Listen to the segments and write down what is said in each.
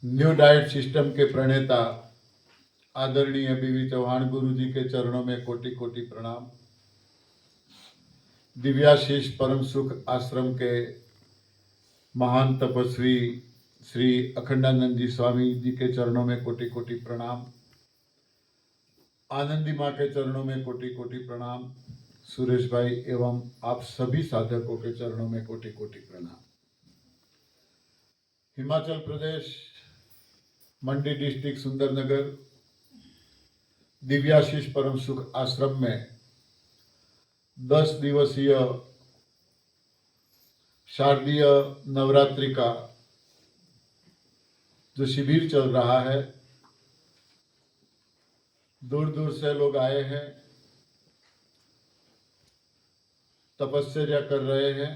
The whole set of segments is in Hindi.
न्यू डाइट सिस्टम के प्रणेता आदरणीय बीवी चौहान गुरु जी के चरणों में कोटि कोटि प्रणाम। दिव्याशीष परम सुख आश्रम के महान तपस्वी श्री अखंडानंद जी स्वामी जी के चरणों में कोटि कोटि प्रणाम। आनंदी माँ के चरणों में कोटि कोटि प्रणाम। सुरेश भाई एवं आप सभी साधकों के चरणों में कोटि कोटि प्रणाम। हिमाचल प्रदेश मंडी डिस्ट्रिक्ट सुंदरनगर दिव्याशीष परम सुख आश्रम में 10 दिवसीय शारदीय नवरात्रि का जो शिविर चल रहा है, दूर दूर से लोग आए हैं, तपस्या कर रहे हैं।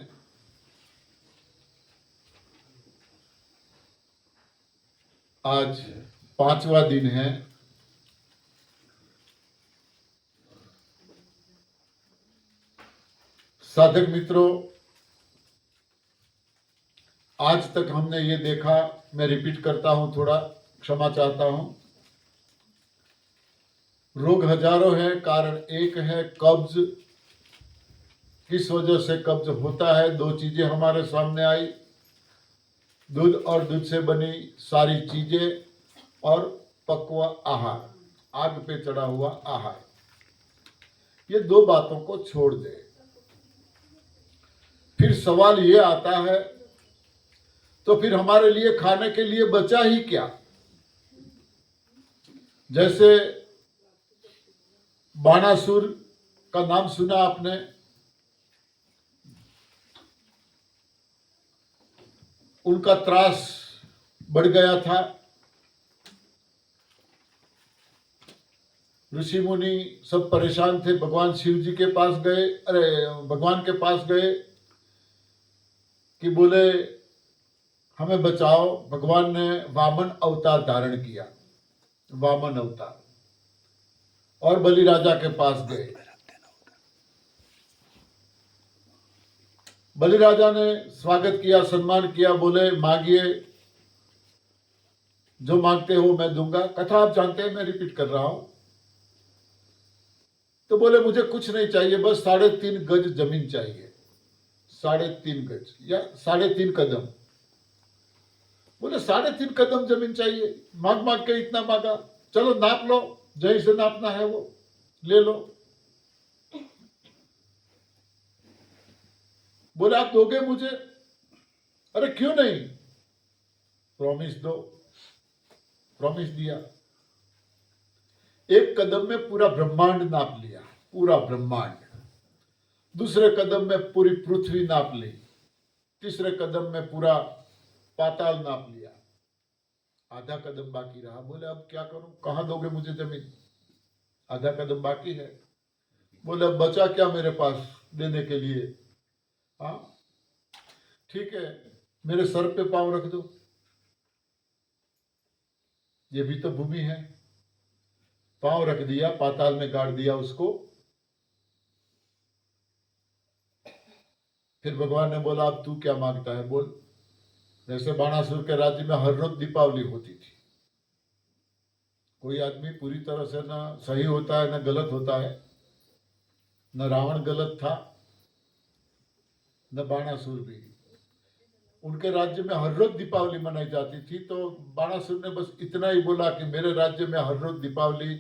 आज 5वां दिन है। साधक मित्रों, आज तक हमने ये देखा, मैं रिपीट करता हूं, थोड़ा क्षमा चाहता हूं। रोग हजारों हैं, कारण एक है कब्ज। किस वजह से कब्ज होता है? 2 चीजें हमारे सामने आई, दूध और दूध से बनी सारी चीजें और पक्व आहार, आग पे चढ़ा हुआ आहार। ये 2 बातों को छोड़ दे। फिर सवाल ये आता है, तो फिर हमारे लिए खाने के लिए बचा ही क्या? जैसे बाणासुर का नाम सुना आपने, उनका त्रास बढ़ गया था। ऋषि मुनि सब परेशान थे, भगवान शिव जी के पास गए, भगवान के पास गए कि बोले हमें बचाओ। भगवान ने वामन अवतार धारण किया, वामन अवतार, और बलि राजा के पास गए। बलि राजा ने स्वागत किया, सम्मान किया, बोले मांगिए, जो मांगते हो मैं दूंगा। कथा आप जानते हैं, मैं रिपीट कर रहा हूं। तो बोले मुझे कुछ नहीं चाहिए, बस 3.5 गज जमीन चाहिए, 3.5 गज या 3.5 कदम। बोले 3.5 कदम जमीन चाहिए, मांग मांग के इतना मांगा, चलो नाप लो, जहीं से नापना है वो ले लो। बोले आप दोगे मुझे? अरे क्यों नहीं, प्रॉमिस दो। प्रॉमिस दिया। 1 कदम में पूरा ब्रह्मांड नाप लिया, पूरा ब्रह्मांड। दूसरे कदम में पूरी पृथ्वी नाप ली। तीसरे कदम में पूरा पाताल नाप लिया। आधा कदम बाकी रहा। बोले अब क्या करूं, कहां दोगे मुझे जमीन? आधा कदम बाकी है। बोले अब बचा क्या मेरे पास देने के लिए? हाँ ठीक है, मेरे सर पे पांव रख दो, ये भी तो भूमि है। पांव रख दिया, पाताल में गाड़ दिया उसको। फिर भगवान ने बोला अब तू क्या मांगता है बोल। जैसे बाणासुर के राज्य में हर रोज दीपावली होती थी। कोई आदमी पूरी तरह से ना सही होता है ना गलत होता है। न रावण गलत था, न बाणासुर भी। उनके राज्य में हर रोज दीपावली मनाई जाती थी। तो बाणासुर ने बस इतना ही बोला कि मेरे राज्य में हर रोज दीपावली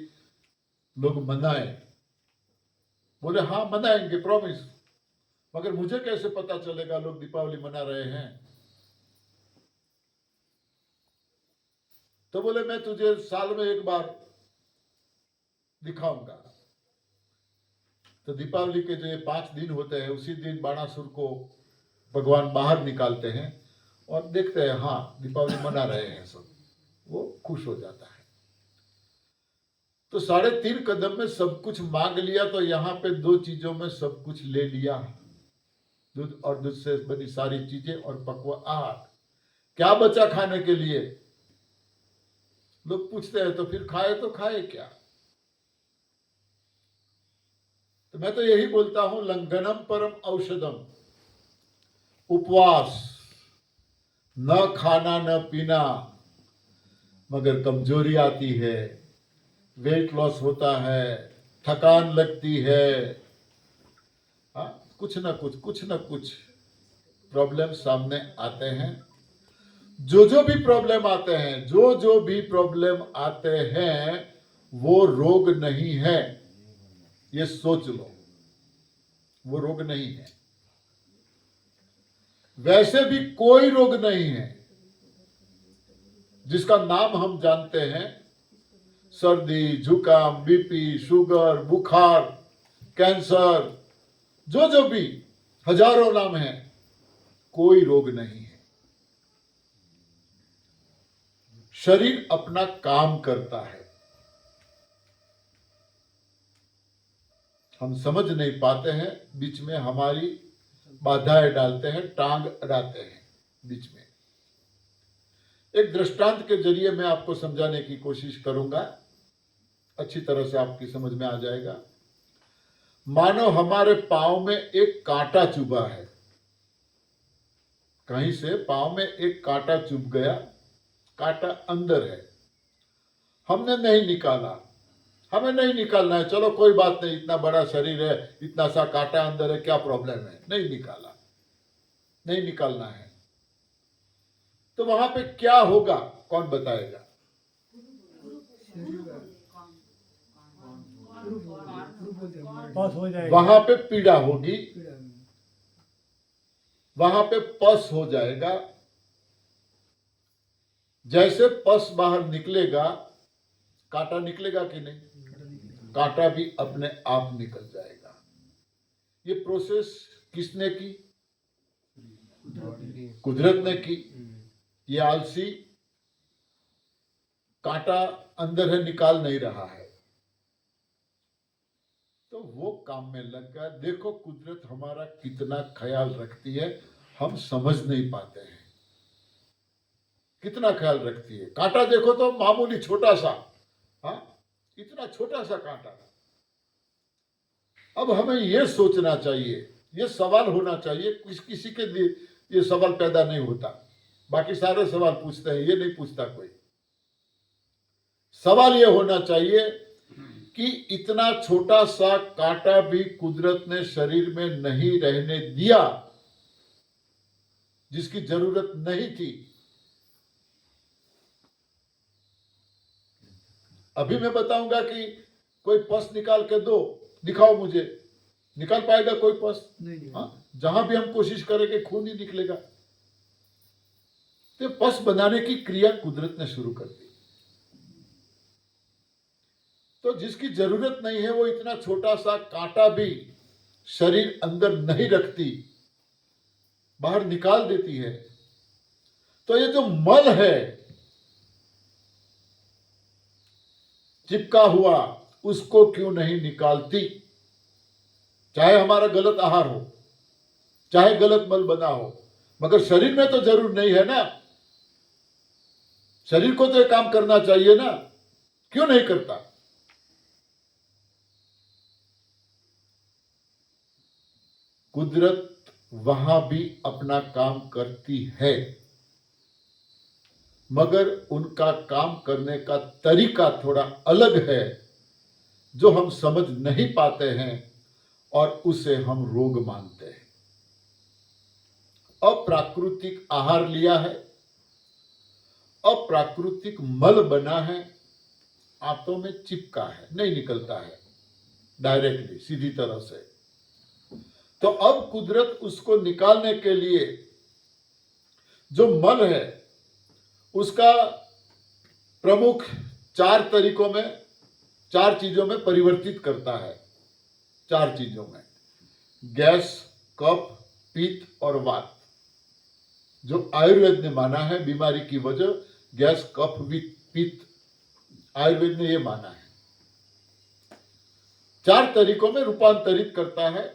लोग मनाए। बोले हाँ मनाएंगे, प्रॉमिस, मगर मुझे कैसे पता चलेगा लोग दीपावली मना रहे हैं? तो बोले मैं तुझे साल में 1 बार दिखाऊंगा। तो दीपावली के जो 5 दिन होते हैं, उसी दिन बाणासुर को भगवान बाहर निकालते हैं और देखते हैं हाँ दीपावली मना रहे हैं सब, वो खुश हो जाता है। तो 3.5 कदम में सब कुछ मांग लिया। तो यहाँ पे 2 चीजों में सब कुछ ले लिया, दूध और दूध से बनी सारी चीजें और पक्व आहार। क्या बचा खाने के लिए? लोग पूछते हैं तो फिर खाए तो खाए क्या? तो मैं तो यही बोलता हूं, लंघनम परम औषधम। उपवास, न खाना न पीना, मगर कमजोरी आती है, वेट लॉस होता है, थकान लगती है, हाँ, कुछ ना कुछ प्रॉब्लम सामने आते हैं। जो भी प्रॉब्लम आते हैं, जो भी प्रॉब्लम आते हैं, वो रोग नहीं है, ये सोच लो, वो रोग नहीं है। वैसे भी कोई रोग नहीं है जिसका नाम हम जानते हैं, सर्दी, जुकाम, बीपी, शुगर, बुखार, कैंसर, जो भी हजारों नाम हैं, कोई रोग नहीं है। शरीर अपना काम करता है, हम समझ नहीं पाते हैं, बीच में हमारी बाधाएं डालते हैं, टांग अड़ाते हैं बीच में। एक दृष्टांत के जरिए मैं आपको समझाने की कोशिश करूंगा, अच्छी तरह से आपकी समझ में आ जाएगा। मानो हमारे पांव में एक कांटा चुभा है, कहीं से पांव में एक कांटा चुभ गया, कांटा अंदर है, हमने नहीं निकाला, हमें नहीं निकालना है, चलो कोई बात नहीं, इतना बड़ा शरीर है, इतना सा कांटा अंदर है, क्या प्रॉब्लम है, नहीं निकाला, नहीं निकालना है। तो वहां पे क्या होगा, कौन बताएगा? वहां पे पीड़ा होगी, वहां पे पस हो जाएगा। जैसे पस बाहर निकलेगा, कांटा निकलेगा कि नहीं? कांटा भी अपने आप निकल जाएगा। ये प्रोसेस किसने की? कुदरत ने की। ये आलसी कांटा अंदर है, निकाल नहीं रहा है, तो वो काम में लग गया। देखो कुदरत हमारा कितना ख्याल रखती है, हम समझ नहीं पाते हैं कितना ख्याल रखती है। कांटा देखो तो मामूली छोटा सा, हाँ, इतना छोटा सा कांटा। अब हमें ये सोचना चाहिए, ये सवाल होना चाहिए, किसी के लिए ये सवाल पैदा नहीं होता, बाकी सारे सवाल पूछते हैं, ये नहीं पूछता कोई। सवाल ये होना चाहिए कि इतना छोटा सा कांटा भी कुदरत ने शरीर में नहीं रहने दिया, जिसकी जरूरत नहीं थी। अभी मैं बताऊंगा कि कोई पस निकाल के दो, दिखाओ मुझे, निकाल पाएगा कोई पस? नहीं। हाँ, जहां भी हम कोशिश करेंगे खून ही निकलेगा। तो पस बनाने की क्रिया कुदरत ने शुरू कर दी। तो जिसकी जरूरत नहीं है, वो इतना छोटा सा कांटा भी शरीर अंदर नहीं रखती, बाहर निकाल देती है। तो ये जो मल है चिपका हुआ, उसको क्यों नहीं निकालती? चाहे हमारा गलत आहार हो, चाहे गलत मल बना हो, मगर शरीर में तो जरूर नहीं है ना। शरीर को तो ये काम करना चाहिए ना, क्यों नहीं करता? कुदरत वहां भी अपना काम करती है, मगर उनका काम करने का तरीका थोड़ा अलग है, जो हम समझ नहीं पाते हैं और उसे हम रोग मानते हैं। अप्राकृतिक आहार लिया है, अप्राकृतिक मल बना है, आंतों में चिपका है, नहीं निकलता है डायरेक्टली, सीधी तरह से। तो अब कुदरत उसको निकालने के लिए जो मल है उसका प्रमुख चार तरीकों में, चार चीजों में परिवर्तित करता है। चार चीजों में, गैस, कफ, पित्त और वात। जो आयुर्वेद ने माना है बीमारी की वजह गैस, कफ, पित्त, आयुर्वेद ने यह माना है। चार तरीकों में रूपांतरित करता है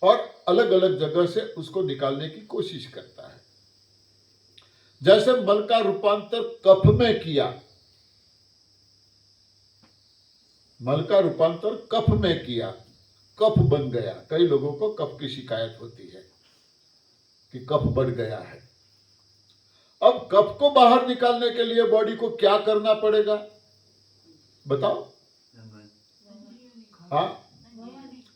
और अलग अलग जगह से उसको निकालने की कोशिश करता है। जैसे मल का रूपांतर कफ में किया, मल का रूपांतर कफ में किया, कफ बन गया। कई लोगों को कफ की शिकायत होती है कि कफ बढ़ गया है। अब कफ को बाहर निकालने के लिए बॉडी को क्या करना पड़ेगा, बताओ? हाँ,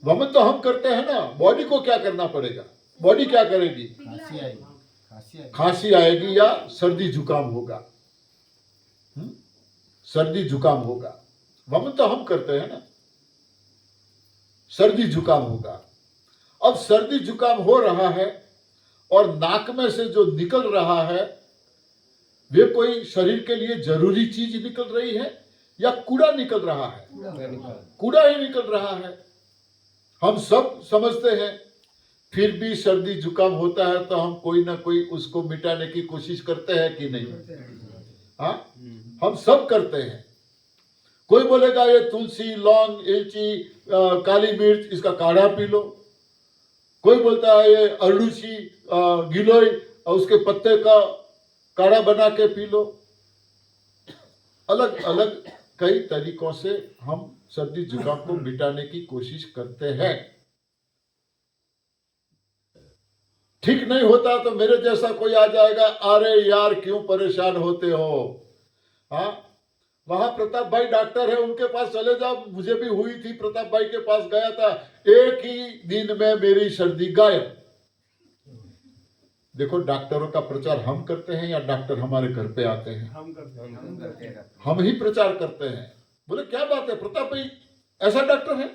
वमन तो हम करते हैं ना, बॉडी को क्या करना पड़ेगा? बॉडी क्या करेगी? खांसी आएगी या सर्दी जुकाम होगा। सर्दी जुकाम होगा, वमन तो हम करते हैं ना, सर्दी जुकाम होगा। अब सर्दी जुकाम हो रहा है और नाक में से जो निकल रहा है वे कोई शरीर के लिए जरूरी चीज निकल रही है या कूड़ा निकल रहा है? कूड़ा ही निकल रहा है। हम सब समझते हैं, फिर भी सर्दी जुकाम होता है तो हम कोई ना कोई उसको मिटाने की कोशिश करते हैं कि नहीं? हाँ, हम सब करते हैं। कोई बोलेगा ये तुलसी, लौंग, इलायची, काली मिर्च, इसका काढ़ा पी लो। कोई बोलता है ये अरडूसी, गिलोय और उसके पत्ते का काढ़ा बना के पी लो। अलग अलग कई तरीकों से हम सर्दी जुकाम को मिटाने की कोशिश करते हैं। ठीक नहीं होता तो मेरे जैसा कोई आ जाएगा, अरे यार क्यों परेशान होते हो? हाँ, वहां प्रताप भाई डॉक्टर है, उनके पास चले जाओ। मुझे भी हुई थी, प्रताप भाई के पास गया था, एक ही दिन में मेरी सर्दी गायब। देखो, डॉक्टरों का प्रचार हम करते हैं या डॉक्टर हमारे घर पे आते हैं? हम करते हैं। हम ही प्रचार करते हैं। बोले क्या बात है प्रताप भाई, ऐसा डॉक्टर है?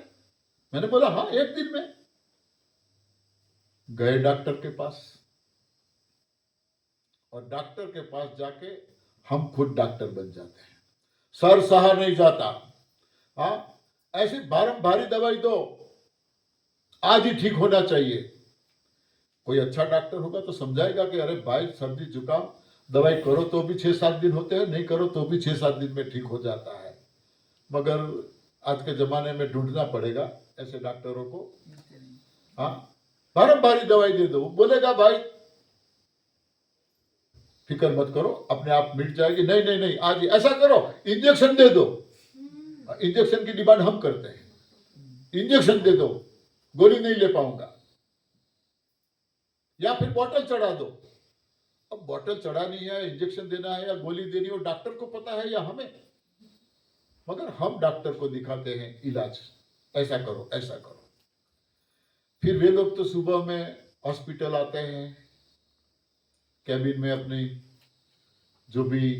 मैंने बोला हाँ, एक दिन में। गए डॉक्टर के पास और डॉक्टर के पास जाके हम खुद डॉक्टर बन जाते हैं। सर सहा नहीं जाता। हाँ, ऐसी भारी दवाई दो, आज ही ठीक होना चाहिए। कोई अच्छा डॉक्टर होगा तो समझाएगा कि अरे भाई, सर्दी जुकाम दवाई करो तो भी 6-7 दिन होते हैं, नहीं करो तो भी 6-7 दिन में ठीक हो जाता है। मगर आज के जमाने में ढूंढना पड़ेगा ऐसे डॉक्टरों को। हाँ, भारी दवाई दे दो, बोलेगा भाई फिक्र मत करो, अपने आप मिट जाएगी। नहीं नहीं नहीं, आज ऐसा करो, इंजेक्शन दे दो। इंजेक्शन की डिमांड हम करते हैं, इंजेक्शन दे दो, गोली नहीं ले पाऊंगा। या फिर बोतल चढ़ा दो। अब बोतल चढ़ानी है, इंजेक्शन देना है या गोली देनी है, वो डॉक्टर को पता है या हमें? मगर हम डॉक्टर को दिखाते हैं इलाज, ऐसा करो ऐसा करो। फिर वे लोग तो सुबह में हॉस्पिटल आते हैं, कैबिन में अपनी जो भी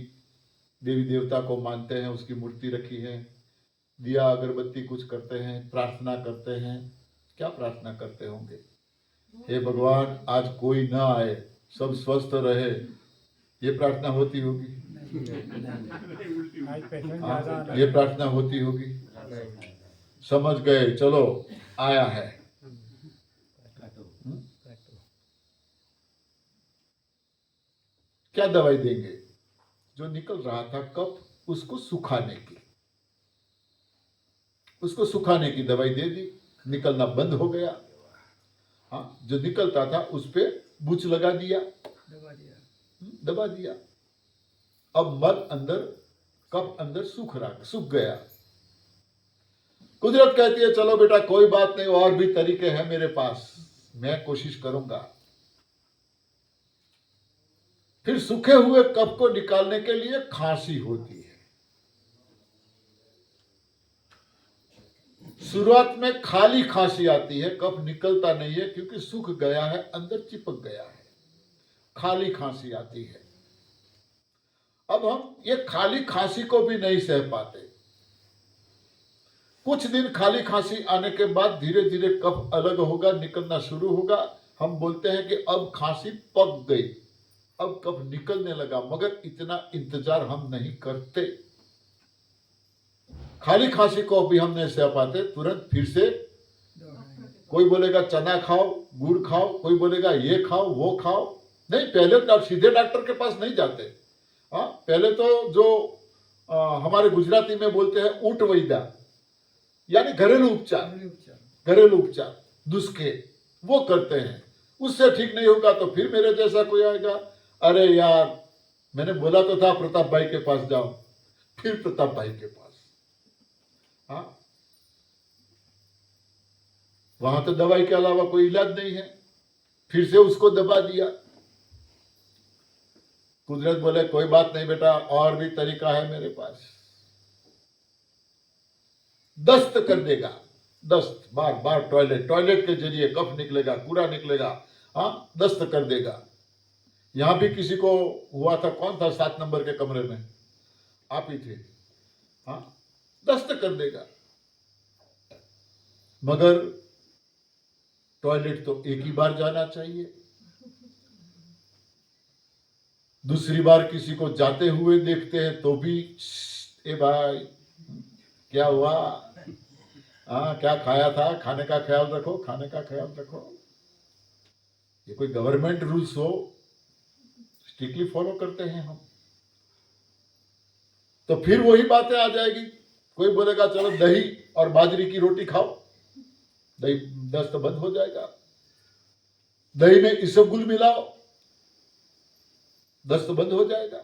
देवी देवता को मानते हैं उसकी मूर्ति रखी है, दिया अगरबत्ती कुछ करते हैं, प्रार्थना करते हैं। क्या प्रार्थना करते होंगे? हे भगवान, आज कोई ना आए, सब स्वस्थ रहे, ये प्रार्थना होती होगी। ये प्रार्थना होती होगी। समझ गए, चलो आया है। क्या दवाई देंगे? जो निकल रहा था कफ, उसको सुखाने की, उसको सुखाने की दवाई दे दी, निकलना बंद हो गया। हाँ, जो निकलता था उस पे बूच लगा दिया, दबा दिया। अब मल अंदर, कफ अंदर सूख गया। कुदरत कहती है चलो बेटा कोई बात नहीं, और भी तरीके हैं मेरे पास, मैं कोशिश करूंगा। फिर सूखे हुए कफ को निकालने के लिए खांसी होती है। शुरुआत में खाली खांसी आती है, कफ निकलता नहीं है क्योंकि सूख गया है, अंदर चिपक गया है, खाली खांसी आती है। अब हम ये खाली खांसी को भी नहीं सह पाते। कुछ दिन खाली खांसी आने के बाद धीरे धीरे कफ अलग होगा, निकलना शुरू होगा। हम बोलते हैं कि अब खांसी पक गई, अब कफ निकलने लगा, मगर इतना इंतजार हम नहीं करते। खाली खांसी को भी हम नहीं सह पाते, तुरंत फिर से कोई बोलेगा चना खाओ, गुड़ खाओ, कोई बोलेगा ये खाओ वो खाओ। नहीं, पहले सीधे डॉक्टर के पास नहीं जाते। हाँ, पहले तो जो हमारे गुजराती में बोलते हैं ऊंट वैद्य, यानी घरेलू उपचार नुस्खे, वो करते हैं। उससे ठीक नहीं होगा तो फिर मेरे जैसा कोई आएगा, अरे यार मैंने बोला तो था प्रताप भाई के पास जाओ, फिर प्रताप भाई के पास। हाँ, वहां तो दवाई के अलावा कोई इलाज नहीं है, फिर से उसको दबा दिया। कुदरत बोले कोई बात नहीं बेटा, और भी तरीका है मेरे पास। दस्त कर देगा, दस्त, बार बार टॉयलेट के जरिए कफ निकलेगा, कूड़ा निकलेगा, हाँ, दस्त कर देगा। यहां भी किसी को हुआ था, कौन था 7 नंबर के कमरे में? आप ही थे, हाँ, दस्त कर देगा। मगर टॉयलेट तो एक ही बार जाना चाहिए। दूसरी बार किसी को जाते हुए देखते हैं तो भी, ए भाई क्या हुआ, हाँ, क्या खाया था, खाने का ख्याल रखो, खाने का ख्याल रखो। ये कोई गवर्नमेंट रूल्स हो, स्ट्रिक्टली फॉलो करते हैं हम। तो फिर वही बातें आ जाएगी। कोई बोलेगा चलो दही और बाजरी की रोटी खाओ, दही, दस्त बंद हो जाएगा। दही में इसबगुल मिलाओ, दस्त बंद हो जाएगा।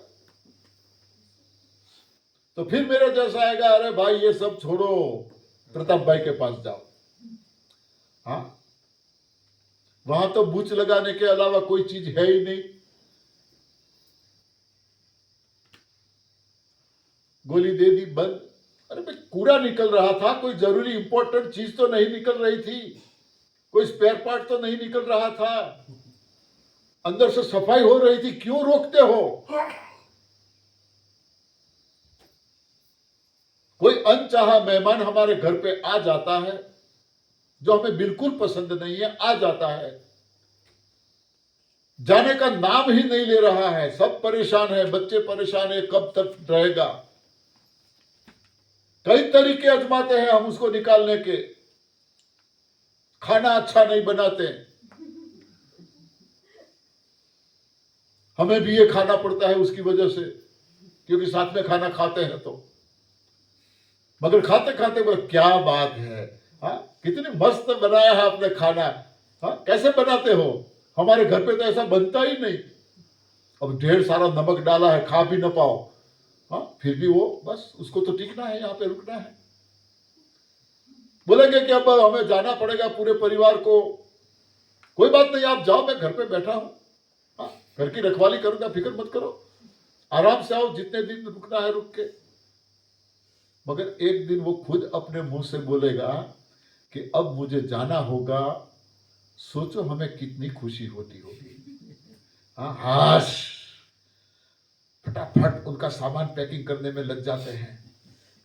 तो फिर मेरे जैसा आएगा, अरे भाई ये सब छोड़ो, प्रताप भाई के पास जाओ। हाँ, वहां तो बूच लगाने के अलावा कोई चीज है ही नहीं। गोली दे दी, बंद। अरे भाई कूड़ा निकल रहा था, कोई जरूरी इंपॉर्टेंट चीज तो नहीं निकल रही थी, कोई स्पेयर पार्ट तो नहीं निकल रहा था, अंदर से सफाई हो रही थी, क्यों रोकते हो? कोई अनचाहा मेहमान हमारे घर पे आ जाता है, जो हमें बिल्कुल पसंद नहीं है, आ जाता है, जाने का नाम ही नहीं ले रहा है, सब परेशान है, बच्चे परेशान है, कब तक रहेगा। कई तरीके आजमाते हैं हम उसको निकालने के, खाना अच्छा नहीं बनाते, हमें भी ये खाना पड़ता है उसकी वजह से, क्योंकि साथ में खाना खाते हैं तो। मगर खाते खाते बोले क्या बात है, हाँ, कितनी मस्त बनाया है आपने खाना, हाँ, कैसे बनाते हो? हमारे घर पे तो ऐसा बनता ही नहीं। अब ढेर सारा नमक डाला है, खा भी ना पाओ, हाँ, फिर भी वो बस उसको तो टिकना है, यहाँ पे रुकना है। बोलेंगे कि अब हमें जाना पड़ेगा पूरे परिवार को। कोई बात नहीं, आप जाओ, मैं घर पे बैठा हूं, हाँ, घर की रखवाली करूंगा, फिक्र मत करो, आराम से आओ, जितने दिन रुकना है रुक के। मगर एक दिन वो खुद अपने मुंह से बोलेगा कि अब मुझे जाना होगा, सोचो हमें कितनी खुशी होती होगी। हाँ, हाश, फटाफट उनका सामान पैकिंग करने में लग जाते हैं।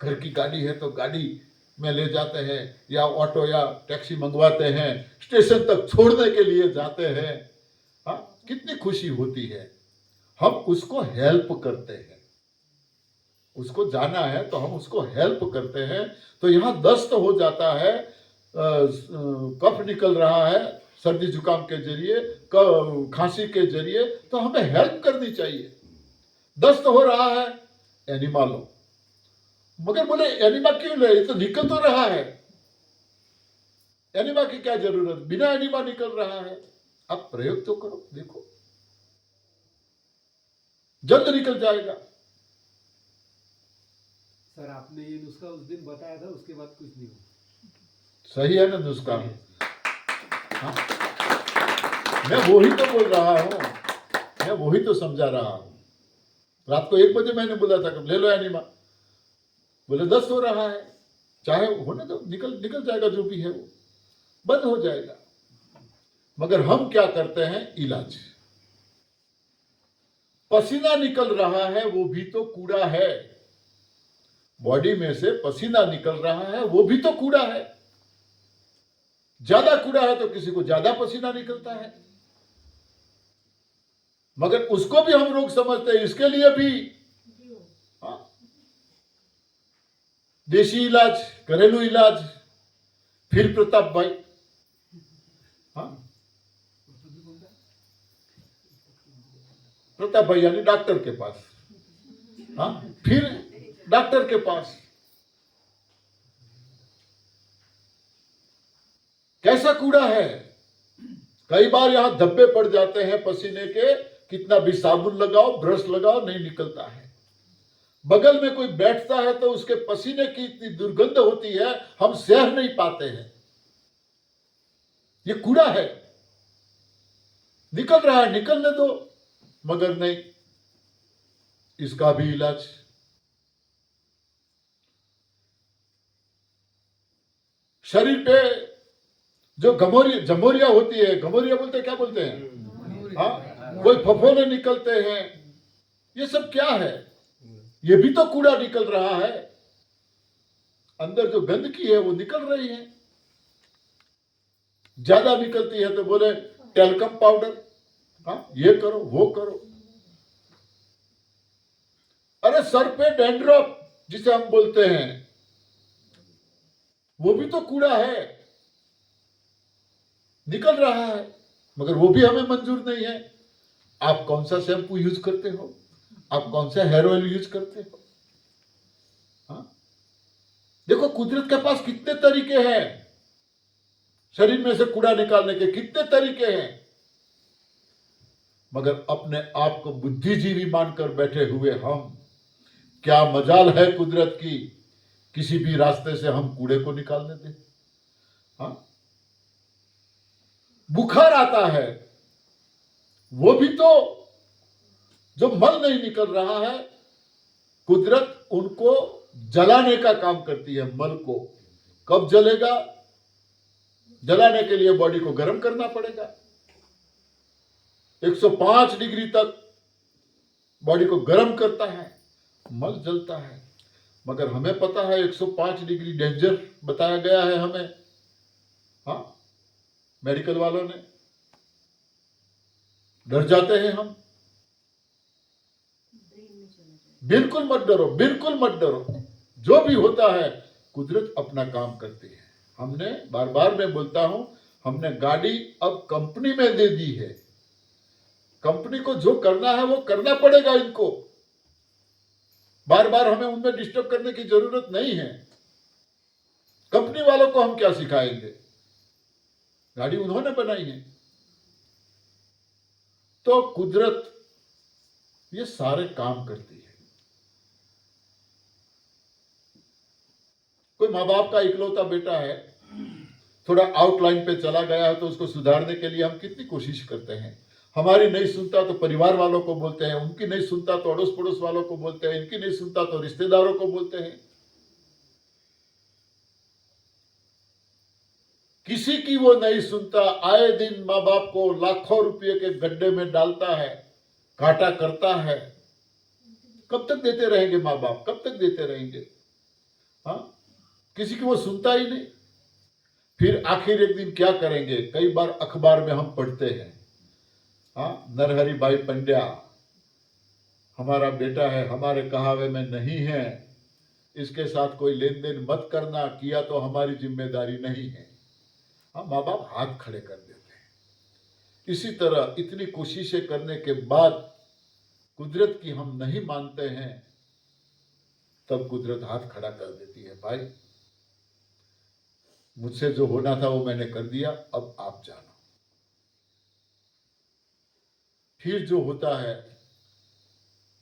घर की गाड़ी है तो गाड़ी में ले जाते हैं, या ऑटो या टैक्सी मंगवाते हैं, स्टेशन तक छोड़ने के लिए जाते हैं। हाँ, कितनी खुशी होती है। हम उसको हेल्प करते हैं, उसको जाना है तो हम उसको हेल्प करते हैं। तो यहां दस्त हो जाता है, कफ निकल रहा है सर्दी जुकाम के जरिए, खांसी के जरिए, तो हमें हेल्प करनी चाहिए। दस्त हो रहा है, एनिमा लो। मगर बोले एनिमा क्यों ले, ये तो निकल तो रहा है, एनिमा की क्या जरूरत, बिना एनिमा निकल रहा है। अब प्रयोग तो करो, देखो जल्द निकल जाएगा। सर आपने ये नुस्खा उस दिन बताया था, उसके बाद कुछ नहीं हुआ। सही है ना नुस्खा? हाँ? मैं वही तो बोल रहा हूं, मैं वही तो समझा रहा हूं। रात को 1 बजे मैंने बोला था कि ले लो एनिमा, बोले दस्त हो रहा है, चाहे होने दो, निकल जाएगा, जो भी है वो बंद हो जाएगा। मगर हम क्या करते हैं, इलाज, पसीना निकल रहा है वो भी तो कूड़ा है, बॉडी में से पसीना निकल रहा है वो भी तो कूड़ा है। ज्यादा कूड़ा है तो किसी को ज्यादा पसीना निकलता है, मगर उसको भी हम लोग समझते हैं, इसके लिए भी हाँ, देशी इलाज, घरेलू इलाज। फिर प्रताप भाई, हाँ, प्रताप भाई यानी डॉक्टर के पास, हाँ, फिर डॉक्टर के पास। कैसा कूड़ा है, कई बार यहां धब्बे पड़ जाते हैं पसीने के, कितना भी साबुन लगाओ, ब्रश लगाओ, नहीं निकलता है। बगल में कोई बैठता है तो उसके पसीने की इतनी दुर्गंध होती है, हम सह नहीं पाते हैं। ये कूड़ा है, निकल रहा है, निकलने दो, मगर नहीं, इसका भी इलाज। शरीर पे जो जमोरिया होती है, गमोरिया बोलते हैं, क्या बोलते हैं, हाँ, कोई फफोले निकलते हैं, ये सब क्या है? ये भी तो कूड़ा निकल रहा है। अंदर जो गंदगी है वो निकल रही है। ज्यादा निकलती है तो बोले टेल्कम पाउडर, हाँ, ये करो वो करो। अरे सर पे डैंड्रफ जिसे हम बोलते हैं, वो भी तो कूड़ा है, निकल रहा है, मगर वो भी हमें मंजूर नहीं है। आप कौन सा शैम्पू यूज करते हो? आप कौन सा हेयर ऑयल यूज करते हो? हाँ? देखो कुदरत के पास कितने तरीके हैं, शरीर में से कूड़ा निकालने के कितने तरीके हैं, मगर अपने आप को बुद्धिजीवी मानकर बैठे हुए हम, क्या मजाल है कुदरत की, किसी भी रास्ते से हम कूड़े को निकालने दें। हाँ? बुखार आता है, वो भी तो जो मल नहीं निकल रहा है, कुदरत उनको जलाने का काम करती है। मल को कब जलेगा? जलाने के लिए बॉडी को गर्म करना पड़ेगा। 105 डिग्री तक बॉडी को गर्म करता है, मल जलता है। मगर हमें पता है 105 डिग्री डेंजर बताया गया है हमें, हाँ, मेडिकल वालों ने। डर जाते हैं हम। बिल्कुल मत डरो, बिल्कुल मत डरो। जो भी होता है कुदरत अपना काम करती है। हमने बार बार मैं बोलता हूं, हमने गाड़ी अब कंपनी में दे दी है। कंपनी को जो करना है वो करना पड़ेगा इनको। बार बार हमें उनमें डिस्टर्ब करने की जरूरत नहीं है। कंपनी वालों को हम क्या सिखाएंगे? गाड़ी उन्होंने बनाई है। तो कुदरत ये सारे काम करती है। कोई माँ बाप का इकलौता बेटा है, थोड़ा आउटलाइन पे चला गया है, तो उसको सुधारने के लिए हम कितनी कोशिश करते हैं। हमारी नहीं सुनता तो परिवार वालों को बोलते हैं, उनकी नहीं सुनता तो अड़ोस पड़ोस वालों को बोलते हैं, इनकी नहीं सुनता तो रिश्तेदारों को बोलते हैं। किसी की वो नहीं सुनता। आए दिन माँ बाप को लाखों रुपये के गड्ढे में डालता है, घाटा करता है। कब तक देते रहेंगे माँ बाप, कब तक देते रहेंगे? हाँ, किसी की वो सुनता ही नहीं। फिर आखिर एक दिन क्या करेंगे? कई बार अखबार में हम पढ़ते हैं, हाँ, नरहरि भाई पंड्या हमारा बेटा है, हमारे कहावे में नहीं है, इसके साथ कोई लेन देन मत करना, किया तो हमारी जिम्मेदारी नहीं है। हाँ, माँ बाप हाथ खड़े कर देते हैं। इसी तरह इतनी कोशिशें करने के बाद कुदरत की हम नहीं मानते हैं, तब कुदरत हाथ खड़ा कर देती है। भाई, मुझसे जो होना था वो मैंने कर दिया, अब आप जानो। फिर जो होता है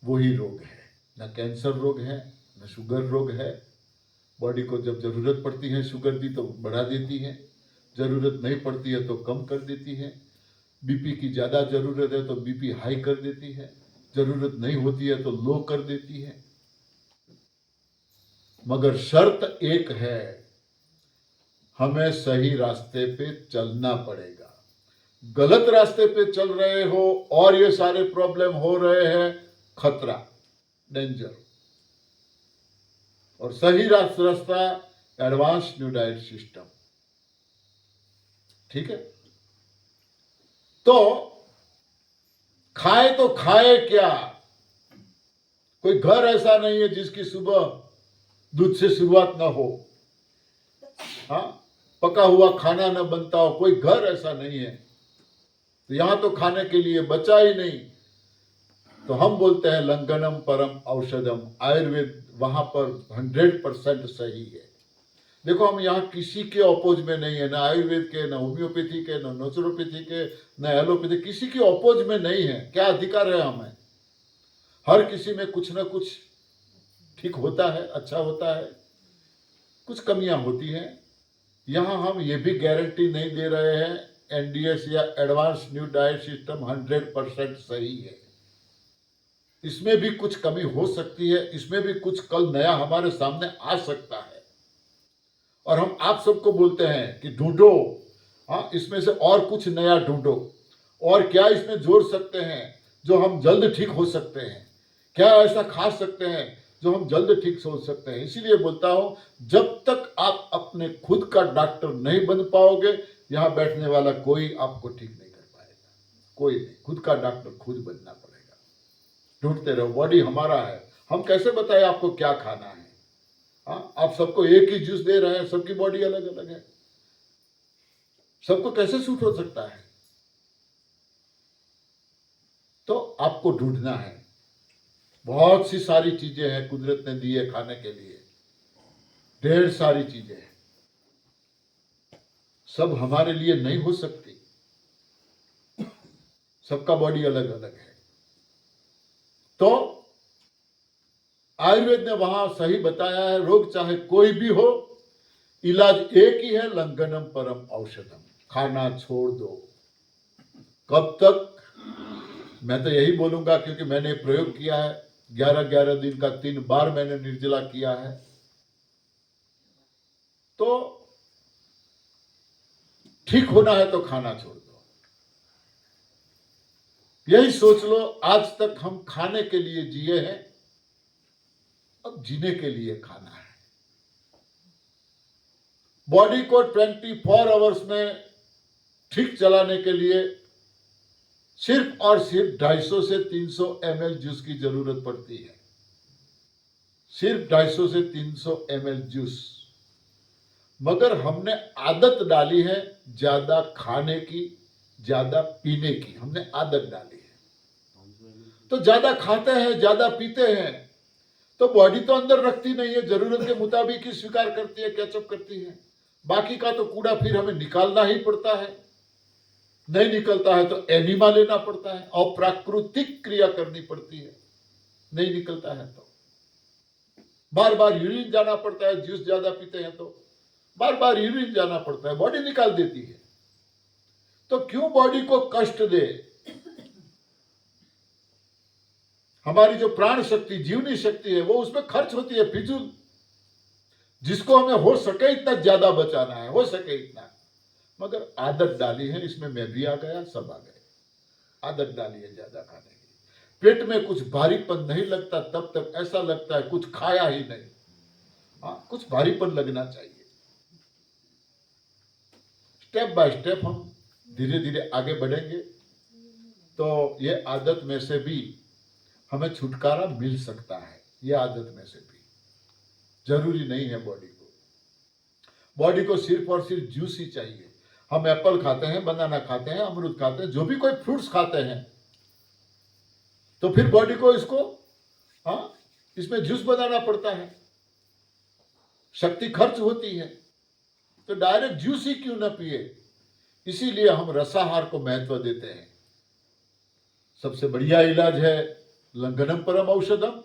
वही रोग है। न कैंसर रोग है, न शुगर रोग है। बॉडी को जब जरूरत पड़ती है शुगर दी तो बढ़ा देती है, जरूरत नहीं पड़ती है तो कम कर देती है। बीपी की ज्यादा जरूरत है तो बीपी हाई कर देती है, जरूरत नहीं होती है तो लो कर देती है। मगर शर्त एक है, हमें सही रास्ते पे चलना पड़ेगा। गलत रास्ते पे चल रहे हो और ये सारे प्रॉब्लम हो रहे हैं, खतरा, डेंजर। और सही रास्ता एडवांस न्यू डाइट सिस्टम। ठीक है? तो खाए क्या? कोई घर ऐसा नहीं है जिसकी सुबह दूध से शुरुआत ना हो, हाँ, पका हुआ खाना न बनता हो। कोई घर ऐसा नहीं है। तो यहां तो खाने के लिए बचा ही नहीं। तो हम बोलते हैं लंघनम परम औषधम। आयुर्वेद वहां पर 100% सही है। देखो, हम यहाँ किसी के अपोज में नहीं है, ना आयुर्वेद के, ना होम्योपैथी के, ना नेचुरोपैथी के, ना एलोपैथी, किसी के अपोज में नहीं है। क्या अधिकार है हमें? हर किसी में कुछ ना कुछ ठीक होता है, अच्छा होता है, कुछ कमियां होती हैं। यहाँ हम ये भी गारंटी नहीं दे रहे हैं एनडीएस या एडवांस न्यू डाइट सिस्टम 100% सही है। इसमें भी कुछ कमी हो सकती है, इसमें भी कुछ कल नया हमारे सामने आ सकता है। और हम आप सबको बोलते हैं कि ढूंढो, हाँ, इसमें से और कुछ नया ढूंढो, और क्या इसमें जोड़ सकते हैं जो हम जल्द ठीक हो सकते हैं, क्या ऐसा खा सकते हैं जो हम जल्द ठीक हो सकते हैं। इसीलिए बोलता हूं, जब तक आप अपने खुद का डॉक्टर नहीं बन पाओगे, यहां बैठने वाला कोई आपको ठीक नहीं कर पाएगा, कोई नहीं। खुद का डॉक्टर खुद बनना पड़ेगा। ढूंढते रहो, बॉडी हमारा है, हम कैसे बताएं आपको क्या खाना है। हाँ, आप सबको एक ही जूस दे रहे हैं, सबकी बॉडी अलग अलग है, सबको कैसे सूट हो सकता है। तो आपको ढूंढना है। बहुत सी सारी चीजें हैं कुदरत ने दी है खाने के लिए, ढेर सारी चीजें हैं, सब हमारे लिए नहीं हो सकती, सबका बॉडी अलग अलग है। तो आयुर्वेद ने वहां सही बताया है, रोग चाहे कोई भी हो, इलाज एक ही है, लंघनम परम औषधम, खाना छोड़ दो। कब तक? मैं तो यही बोलूंगा, क्योंकि मैंने प्रयोग किया है, 11-11 दिन का 3 बार मैंने निर्जला किया है। तो ठीक होना है तो खाना छोड़ दो। यही सोच लो, आज तक हम खाने के लिए जिए हैं, अब जीने के लिए खाना है। बॉडी को 24 आवर्स में ठीक चलाने के लिए सिर्फ और सिर्फ 250 से 300 ml जूस की जरूरत पड़ती है, सिर्फ 250 से 300 ml जूस। मगर हमने आदत डाली है ज्यादा खाने की, ज्यादा पीने की, हमने आदत डाली है। तो ज्यादा खाते हैं, ज्यादा पीते हैं, तो बॉडी तो अंदर रखती नहीं है, जरूरत के मुताबिक ही स्वीकार करती है, कैचअप करती है। बाकी का तो कूड़ा फिर हमें निकालना ही पड़ता है, नहीं निकलता है तो एनिमा लेना पड़ता है, और प्राकृतिक क्रिया करनी पड़ती है, नहीं निकलता है तो बार बार यूरिन जाना पड़ता है। जूस ज्यादा पीते हैं तो बार बार यूरिन जाना पड़ता है, बॉडी निकाल देती है। तो क्यों बॉडी को कष्ट दे? हमारी जो प्राण शक्ति, जीवनी शक्ति है, वो उसमें खर्च होती है फिजूल। जिसको हमें हो सके इतना ज्यादा बचाना है, हो सके इतना। मगर आदत डाली है, इसमें मैं भी आ गया, सब आ गए, आदत डाली है ज्यादा खाने की। पेट में कुछ भारीपन नहीं लगता, तब तक ऐसा लगता है कुछ खाया ही नहीं। हाँ, कुछ भारीपन लगना चाहिए। स्टेप बाय स्टेप हम धीरे धीरे आगे बढ़ेंगे, तो ये आदत में से भी हमें छुटकारा मिल सकता है। ये आदत में से भी जरूरी नहीं है बॉडी को सिर्फ और सिर्फ जूस ही चाहिए। हम एप्पल खाते हैं, बनाना खाते हैं, अमरूद खाते हैं, जो भी कोई फ्रूट्स खाते हैं, तो फिर बॉडी को इसको, हाँ, इसमें जूस बनाना पड़ता है, शक्ति खर्च होती है। तो डायरेक्ट जूस ही क्यों ना पिए? इसीलिए हम रसाहार को महत्व देते हैं। सबसे बढ़िया इलाज है लंघनम परम औषधम,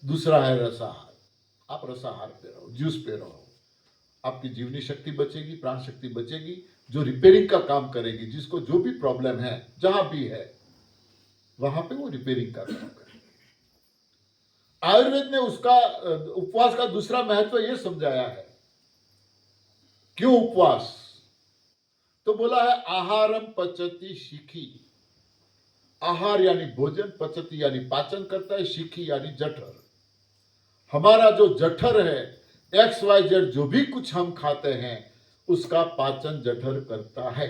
दूसरा है रसाहार। आप रसाहार पे रहो, जूस पे रहो, आपकी जीवनी शक्ति बचेगी, प्राण शक्ति बचेगी, जो रिपेयरिंग का काम करेगी। जिसको जो भी प्रॉब्लम है, जहां भी है, वहां पे वो रिपेयरिंग का काम करेगी। आयुर्वेद ने उसका उपवास का दूसरा महत्व यह समझाया है। क्यों उपवास? तो बोला है आहारम पचति शिखी। आहार यानी भोजन, पचति यानी पाचन करता है, शिखी यानी जठर। हमारा जो जठर है, XYZ जो भी कुछ हम खाते हैं, उसका पाचन जठर करता है।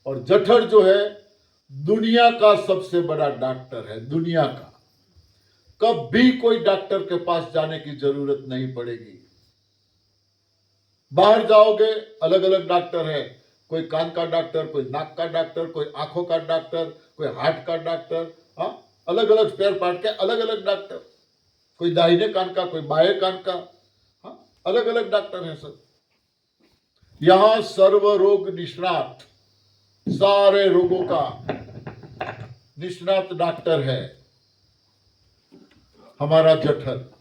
और जठर जो है दुनिया का सबसे बड़ा डॉक्टर है, दुनिया का। कभी कोई डॉक्टर के पास जाने की जरूरत नहीं पड़ेगी। बाहर जाओगे, अलग अलग डॉक्टर है, कोई कान का डॉक्टर, कोई नाक का डॉक्टर, कोई आंखों का डॉक्टर, कोई हार्ट का डॉक्टर, हाँ, अलग अलग स्पेयर पार्ट के अलग अलग डॉक्टर, कोई दाहिने कान का, कोई बाएं कान का, हाँ, अलग अलग डॉक्टर हैं सब। यहां सर्व रोग निष्णात, सारे रोगों का निष्णात डॉक्टर है हमारा जठर।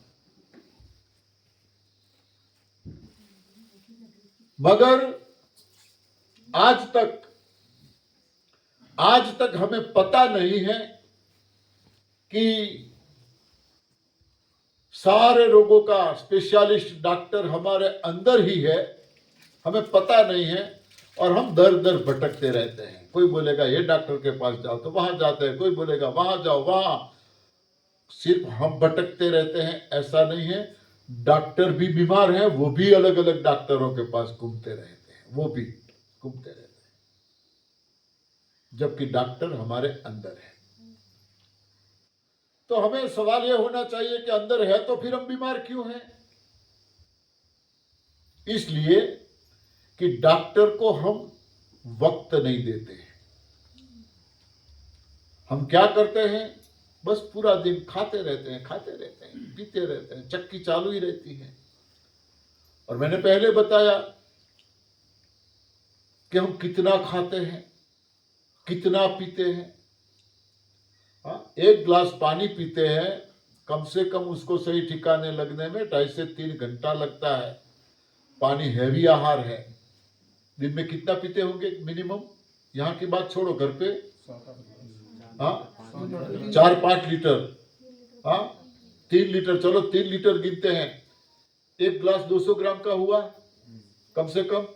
मगर आज तक हमें पता नहीं है कि सारे रोगों का स्पेशलिस्ट डॉक्टर हमारे अंदर ही है, हमें पता नहीं है और हम दर दर भटकते रहते हैं। कोई बोलेगा ये डॉक्टर के पास जाओ तो वहां जाते हैं, कोई बोलेगा वहां जाओ वहां, सिर्फ हम भटकते रहते हैं ऐसा नहीं है। डॉक्टर भी बीमार हैं, वो भी अलग अलग डॉक्टरों के पास घूमते रहते हैं, वो भी घूमते रहते हैं, जबकि डॉक्टर हमारे अंदर है। तो हमें सवाल यह होना चाहिए कि अंदर है तो फिर हम बीमार क्यों हैं? इसलिए कि डॉक्टर को हम वक्त नहीं देते हैं। हम क्या करते हैं, बस पूरा दिन खाते रहते हैं, पीते रहते हैं, चक्की चालू ही रहती है। और मैंने पहले बताया कि हम कितना खाते हैं, कितना पीते हैं। एक गिलास पानी पीते हैं, कम से कम उसको सही ठिकाने लगने में 2.5 से 3 घंटा लगता है। पानी हैवी आहार है। दिन में कितना पीते होंगे मिनिमम? यहाँ की बात छोड़ो, घर पे 4-5 लीटर, 3 लीटर, चलो 3 लीटर गिनते हैं। एक गिलास 200 ग्राम का हुआ, कम से कम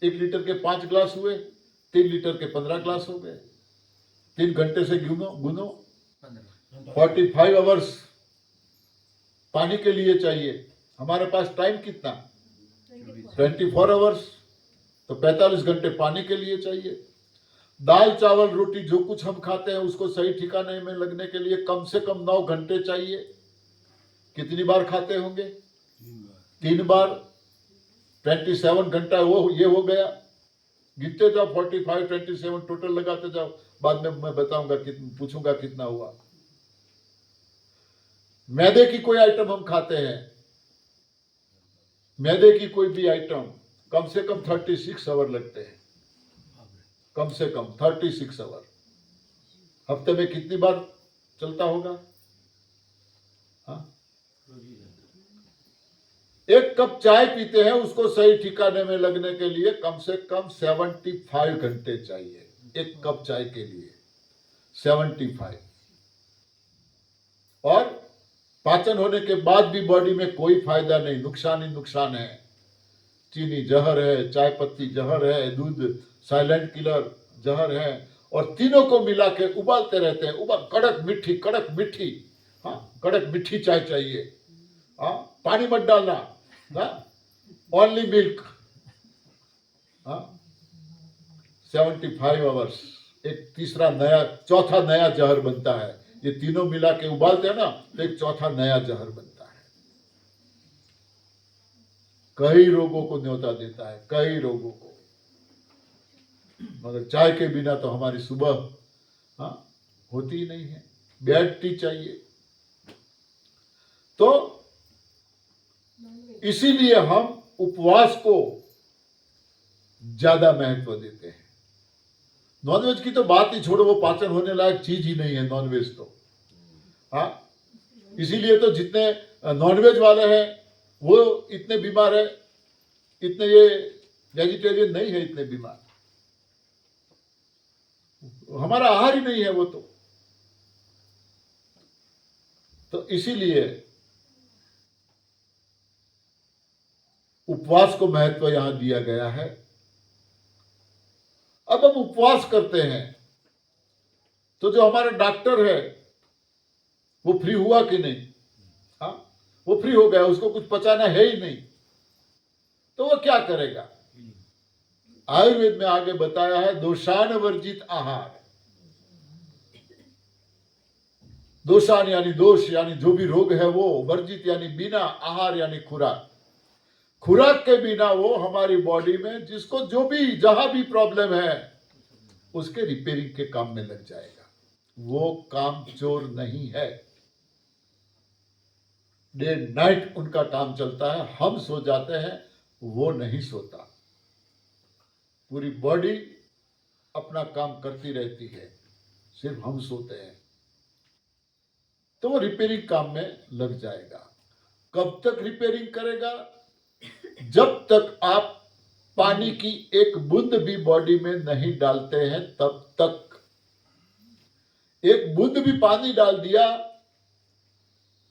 1 लीटर के 5 गिलास हुए, 3 लीटर के 15 गिलास हो गए। 3 घंटे से गुनो 45 आवर्स पानी के लिए चाहिए। हमारे पास टाइम कितना? 24 आवर्स, तो 45 घंटे पानी के लिए चाहिए। दाल चावल रोटी जो कुछ हम खाते हैं उसको सही ठिकाने में लगने के लिए कम से कम 9 घंटे चाहिए। कितनी बार खाते होंगे? 3 बार, 27 घंटा वो ये हो गया। गिनते जाओ, 45, 27 टोटल लगाते जाओ। बाद में मैं बताऊंगा, पूछूंगा कितना हुआ। मैदे की कोई आइटम हम खाते हैं, मैदे की कोई भी आइटम, कम से कम 36 आवर लगते हैं, कम से कम 36 आवर। हफ्ते में कितनी बार चलता होगा? एक कप चाय पीते हैं, उसको सही ठिकाने में लगने के लिए कम से कम 75 घंटे चाहिए। एक कप चाय के लिए 75। और पाचन होने के बाद भी बॉडी में कोई फायदा नहीं, नुकसान ही नुकसान है। चीनी जहर है, चाय पत्ती जहर है, दूध साइलेंट किलर जहर है। और तीनों को मिला के उबालते रहते हैं। कड़क मिठी, कड़क मिठी चाय चाहिए। पानी मत डालना, ओनली मिल्क। 75 आवर्स, एक चौथा नया जहर बनता है। ये तीनों मिला के उबालते हैं ना, तो एक चौथा नया जहर बनता है। कई रोगों को न्योता देता है, कई रोगों को। मगर चाय के बिना तो हमारी सुबह होती ही नहीं है। बेड टी चाहिए। तो इसीलिए हम उपवास को ज्यादा महत्व देते हैं। नॉनवेज की तो बात ही छोड़ो, वो पाचन होने लायक चीज ही नहीं है नॉनवेज तो। इसीलिए तो जितने नॉनवेज वाले हैं वो इतने बीमार है, इतने ये वेजिटेरियन नहीं है इतने बीमार। हमारा आहार ही नहीं है वो तो इसीलिए उपवास को महत्व यहां दिया गया है। अब हम उपवास करते हैं तो जो हमारा डॉक्टर है वो फ्री हुआ कि नहीं? वो फ्री हो गया, उसको कुछ पचाना है ही नहीं, तो वो क्या करेगा? आयुर्वेद में आगे बताया है दोषान वर्जित आहार। दोषान यानी दोष, यानी जो भी रोग है वो, वर्जित यानी बिना, आहार यानी खुराक। खुराक के बिना वो हमारी बॉडी में जिसको जो भी जहां भी प्रॉब्लम है उसके रिपेयरिंग के काम में लग जाएगा। वो काम चोर नहीं है। डे नाइट उनका काम चलता है। हम सो जाते हैं, वो नहीं सोता। पूरी बॉडी अपना काम करती रहती है, सिर्फ हम सोते हैं। तो वो रिपेयरिंग काम में लग जाएगा। कब तक रिपेयरिंग करेगा? जब तक आप पानी की एक बूंद भी बॉडी में नहीं डालते हैं तब तक। एक बूंद भी पानी डाल दिया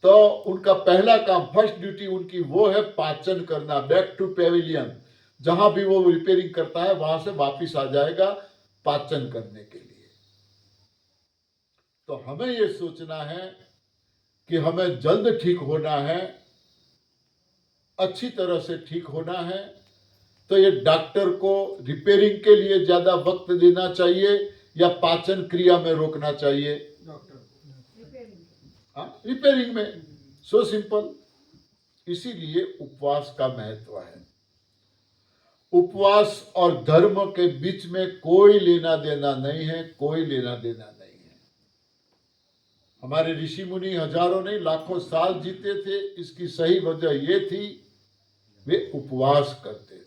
तो उनका पहला काम, फर्स्ट ड्यूटी उनकी वो है पाचन करना, बैक टू पेविलियन। जहां भी वो रिपेयरिंग करता है वहां से वापिस आ जाएगा पाचन करने के लिए। तो हमें ये सोचना है कि हमें जल्द ठीक होना है, अच्छी तरह से ठीक होना है। तो ये डॉक्टर को रिपेयरिंग के लिए ज्यादा वक्त देना चाहिए या पाचन क्रिया में रोकना चाहिए? रिपेयरिंग में। So simple. इसीलिए उपवास का महत्व है। उपवास और धर्म के बीच में कोई लेना देना नहीं है, कोई लेना देना नहीं है। हमारे ऋषि मुनि हजारों नहीं लाखों साल जीते थे, इसकी सही वजह ये थी वे उपवास करते थे।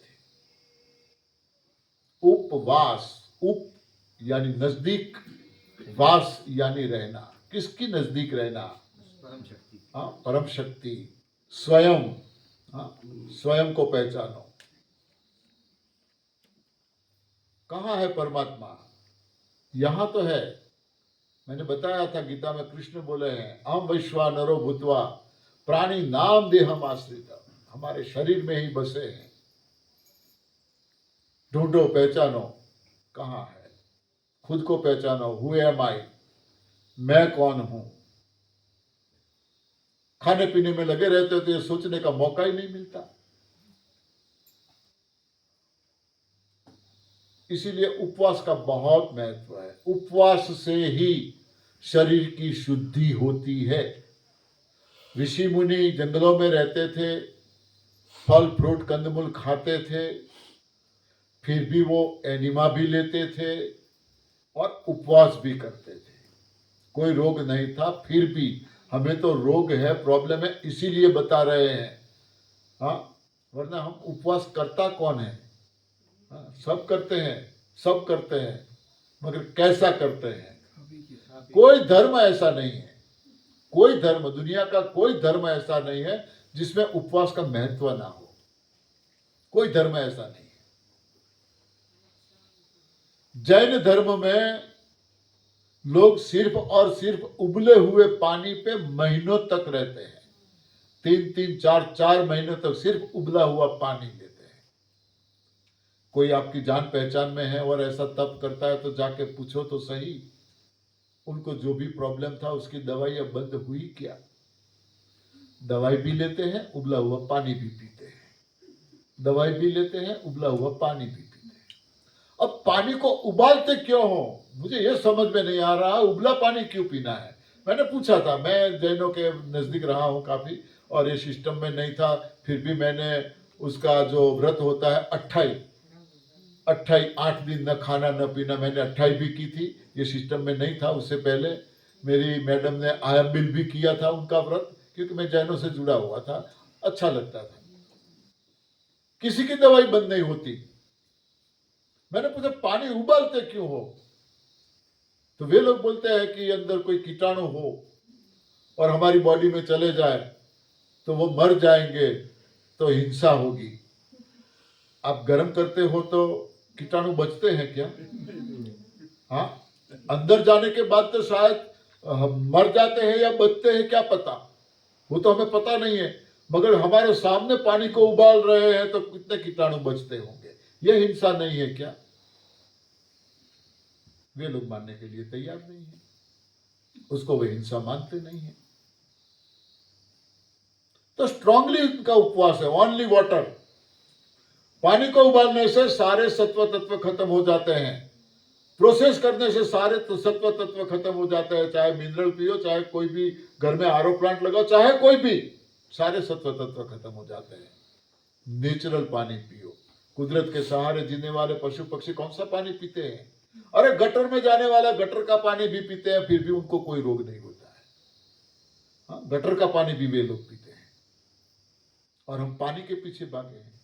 उपवास, उप यानी नजदीक, वास यानी रहना। किसकी नजदीक रहना? परम शक्ति। हाँ, परम शक्ति, स्वयं। हाँ, स्वयं को पहचानो। कहाँ है परमात्मा? यहां तो है। मैंने बताया था गीता में कृष्ण बोले हैं, अहम वैश्वानरो भूत्वा प्राणी नाम देहम आश्रित। हमारे शरीर में ही बसे हैं। ढूंढो, पहचानो कहाँ है। खुद को पहचानो, हु एम आई, मैं कौन हूं। खाने पीने में लगे रहते हो तो ये सोचने का मौका ही नहीं मिलता। इसीलिए उपवास का बहुत महत्व है। उपवास से ही शरीर की शुद्धि होती है। ऋषि मुनि जंगलों में रहते थे, फल फ्रूट कंदमूल खाते थे, फिर भी वो एनिमा भी लेते थे और उपवास भी करते थे। कोई रोग नहीं था, फिर भी हमें तो रोग है, प्रॉब्लम है, इसीलिए बता रहे हैं। हाँ, वरना हम उपवास करता कौन है? हाँ, सब करते हैं, सब करते हैं, मगर कैसा करते हैं? कोई धर्म ऐसा नहीं है, कोई धर्म, दुनिया का कोई धर्म ऐसा नहीं है जिसमें उपवास का महत्व ना हो। कोई धर्म ऐसा नहीं है। जैन धर्म में लोग सिर्फ और सिर्फ उबले हुए पानी पे महीनों तक रहते हैं। 3-3, 4-4 महीनों तक सिर्फ उबला हुआ पानी लेते हैं। कोई आपकी जान पहचान में है और ऐसा तप करता है तो जाके पूछो तो सही, उनको जो भी प्रॉब्लम था उसकी दवाई अब बंद हुई क्या? दवाई भी लेते हैं, उबला हुआ पानी भी पीते हैं। दवाई भी लेते हैं, उबला हुआ पानी भी पीते हैं। अब पानी को उबालते क्यों हो? मुझे ये समझ में नहीं आ रहा, उबला पानी क्यों पीना है? मैंने पूछा था, मैं जैनों के नजदीक रहा हूँ काफी, और ये सिस्टम में नहीं था, फिर भी मैंने उसका जो व्रत होता है 28 8 दिन न खाना न पीना, मैंने 28 भी की थी। ये सिस्टम में नहीं था। उससे पहले मेरी मैडम ने आयम्बिल भी किया था उनका व्रत, क्योंकि मैं जैनों से जुड़ा हुआ था, अच्छा लगता था। किसी की दवाई बंद नहीं होती। मैंने पूछा पानी उबालते क्यों हो? तो वे लोग बोलते हैं कि अंदर कोई कीटाणु हो और हमारी बॉडी में चले जाए तो वो मर जाएंगे, तो हिंसा होगी। आप गर्म करते हो तो कीटाणु बचते हैं क्या? हाँ, अंदर जाने के बाद तो शायद हम मर जाते हैं या बचते हैं, क्या पता, वो तो हमें पता नहीं है। मगर हमारे सामने पानी को उबाल रहे हैं तो कितने कीटाणु बचते होंगे। ये हिंसा नहीं है क्या? वे लोग मानने के लिए तैयार नहीं है, उसको वे हिंसा मानते नहीं है। तो स्ट्रांगली उनका उपवास है, ओनली वाटर। पानी को उबालने से सारे सत्व तत्व खत्म हो जाते हैं, प्रोसेस करने से सारे सत्व तत्व खत्म हो जाते हैं। चाहे मिनरल पियो, चाहे कोई भी घर में आरओ प्लांट लगाओ, चाहे कोई भी, सारे सत्व तत्व खत्म हो जाते हैं। नेचुरल पानी पियो। कुदरत के सहारे जीने वाले पशु पक्षी कौन सा पानी पीते हैं? अरे गटर में जाने वाला गटर का पानी भी पीते हैं, फिर भी उनको कोई रोग नहीं होता है। हाँ, गटर का पानी भी वे लोग पीते हैं, और हम पानी के पीछे भागे हैं।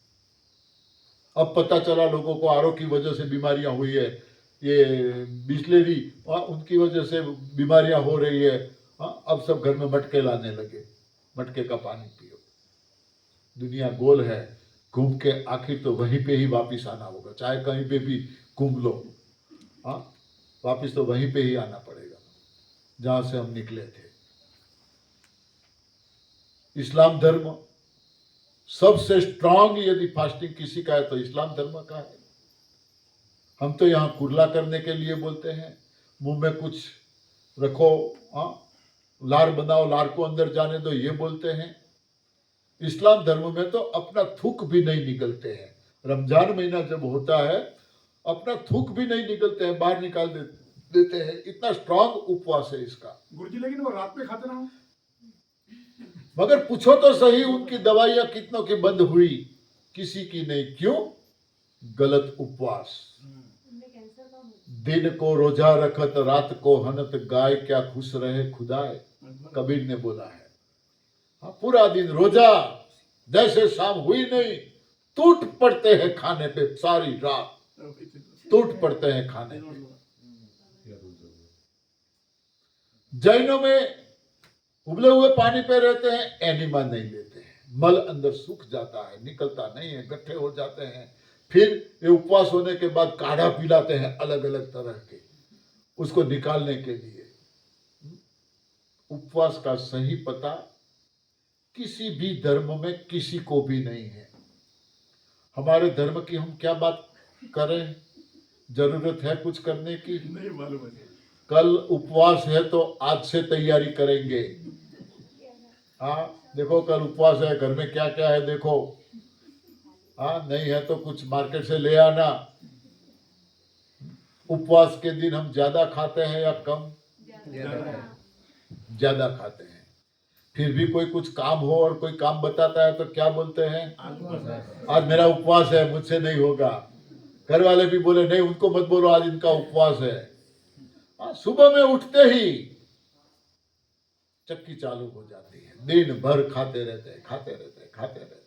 अब पता चला लोगों को आरओ की वजह से बीमारियां हुई है, ये बिस्लेरी उनकी वजह से बीमारियां हो रही है। अब सब घर में मटके लाने लगे, मटके का पानी पियो। दुनिया गोल है, घूम के आखिर तो वहीं पे ही वापिस आना होगा। चाहे कहीं पे भी घूम लो, हाँ, वापिस तो वहीं पे ही आना पड़ेगा। जहां से हम निकले थे। इस्लाम धर्म सबसे स्ट्रांग यदि फास्टिंग किसी का है तो इस्लाम धर्म का है। हम तो यहाँ कुरला करने के लिए बोलते हैं, मुंह में कुछ रखो, हाँ, लार बनाओ, लार को अंदर जाने दो, ये बोलते हैं। इस्लाम धर्म में तो अपना थूक भी नहीं निकलते हैं। रमजान महीना जब होता है अपना थूक भी नहीं निकलते हैं, बाहर निकाल देते हैं। इतना स्ट्रांग उपवास है इसका। गुरुजी लेकिन वो रात में खाते ना हो। मगर पूछो तो सही, उनकी दवाइयां कितनों की बंद हुई, किसी की नहीं। क्यों? गलत उपवास। दिन को रोजा रखत रात को हनत गाय, क्या खुश रहे खुदाए, कबीर ने बोला है। हाँ, पूरा दिन रोजा, जैसे शाम हुई नहीं टूट पड़ते हैं खाने पे, सारी रात टूट पड़ते हैं खाने पे। जैनों में उबले हुए पानी पे रहते हैं, एनिमा नहीं लेते हैं, मल अंदर सूख जाता है, निकलता नहीं है, गट्ठे हो जाते हैं। फिर ये उपवास होने के बाद काढ़ा पिलाते हैं अलग अलग तरह के, उसको निकालने के लिए। उपवास का सही पता किसी भी धर्म में किसी को भी नहीं है। हमारे धर्म की हम क्या बात करें, जरूरत है कुछ करने की? नहीं मालूम है। कल उपवास है तो आज से तैयारी करेंगे। हाँ, देखो कल उपवास है, घर में क्या क्या है देखो। हाँ, नहीं है तो कुछ मार्केट से ले आना। उपवास के दिन हम ज्यादा खाते हैं या कम? ज्यादा खाते हैं। फिर भी कोई कुछ काम हो और कोई काम बताता है तो क्या बोलते हैं? आज मेरा उपवास है, मुझसे नहीं होगा। घर वाले भी बोले नहीं, उनको मत बोलो, आज इनका उपवास है। हाँ, सुबह में उठते ही चक्की चालू हो जाती है, दिन भर खाते रहते हैं, खाते रहते हैं, खाते रहते हैं।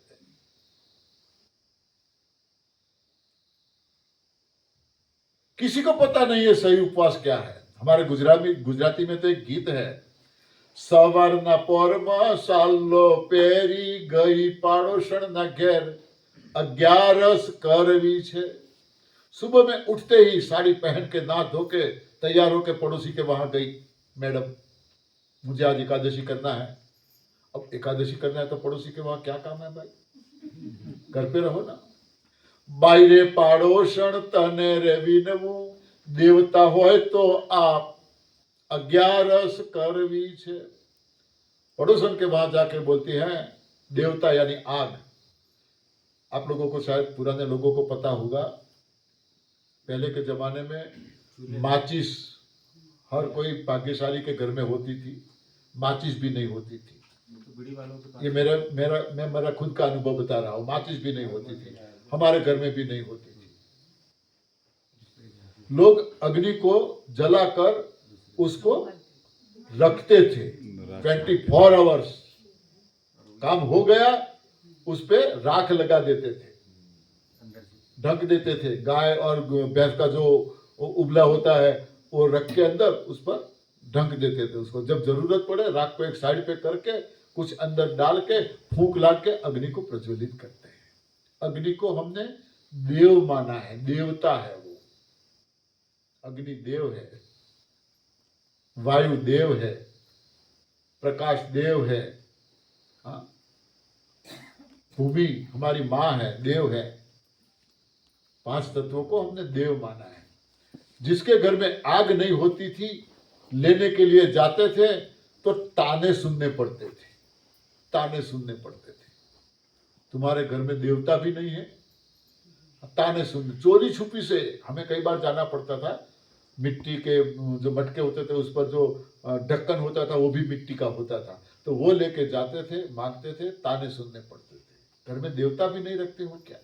किसी को पता नहीं है सही उपवास क्या है। हमारे गुजराती में तो एक गीत है, सवाરના પોરમાં સાલો પેરી ગઈ પાડોશણના ઘેર, 11 કરવી છે। सुबह में उठते ही साड़ी पहन के नहा धो के तैयार होके पड़ोसी के वहां गई, मैडम मुझे आज एकादशी करना है। अब एकादशी करना है तो पड़ोसी के वहां क्या काम है भाई, घर पे रहो ना। बायरे पाड़ोशण तने रे विनवू, देवता होय तो आप 11 करवी छे। पड़ोसन के वहां जाके बोलती हैं, देवता यानी आग। आप लोगों को शायद पुराने लोगों को पता होगा, पहले के जमाने में माचिस हर कोई भाग्यशाली के घर में होती थी, माचिस भी नहीं होती थी। ये मेरा खुद का अनुभव बता रहा हूँ, माचिस भी नहीं होती थी, हमारे घर में भी नहीं होती थी। लोग अग्नि को जलाकर उसको रखते थे 24 आवर्स। काम हो गया, उस पे राख लगा देते थे, ढक देते थे। गाय और भैंस का जो उबला होता है वो रख के अंदर उस पर ढक देते थे उसको। जब जरूरत पड़े राख को एक साइड पे करके कुछ अंदर डाल के फूंक ला के अग्नि को प्रज्वलित करते हैं। अग्नि को हमने देव माना है, देवता है वो। अग्नि देव है, वायु देव है, प्रकाश देव है, हाँ, भूमि हमारी माँ है, देव है। 5 तत्वों को हमने देव माना है। जिसके घर में आग नहीं होती थी, लेने के लिए जाते थे तो ताने सुनने पड़ते थे, ताने सुनने पड़ते थे। तुम्हारे घर में देवता भी नहीं है, ताने सुनने, चोरी छुपी से हमें कई बार जाना पड़ता था। मिट्टी के जो मटके होते थे उस पर जो ढक्कन होता था वो भी मिट्टी का होता था, तो वो लेके जाते थे, मांगते थे, ताने सुनने पड़ते थे। घर में देवता भी नहीं रखते हो क्या?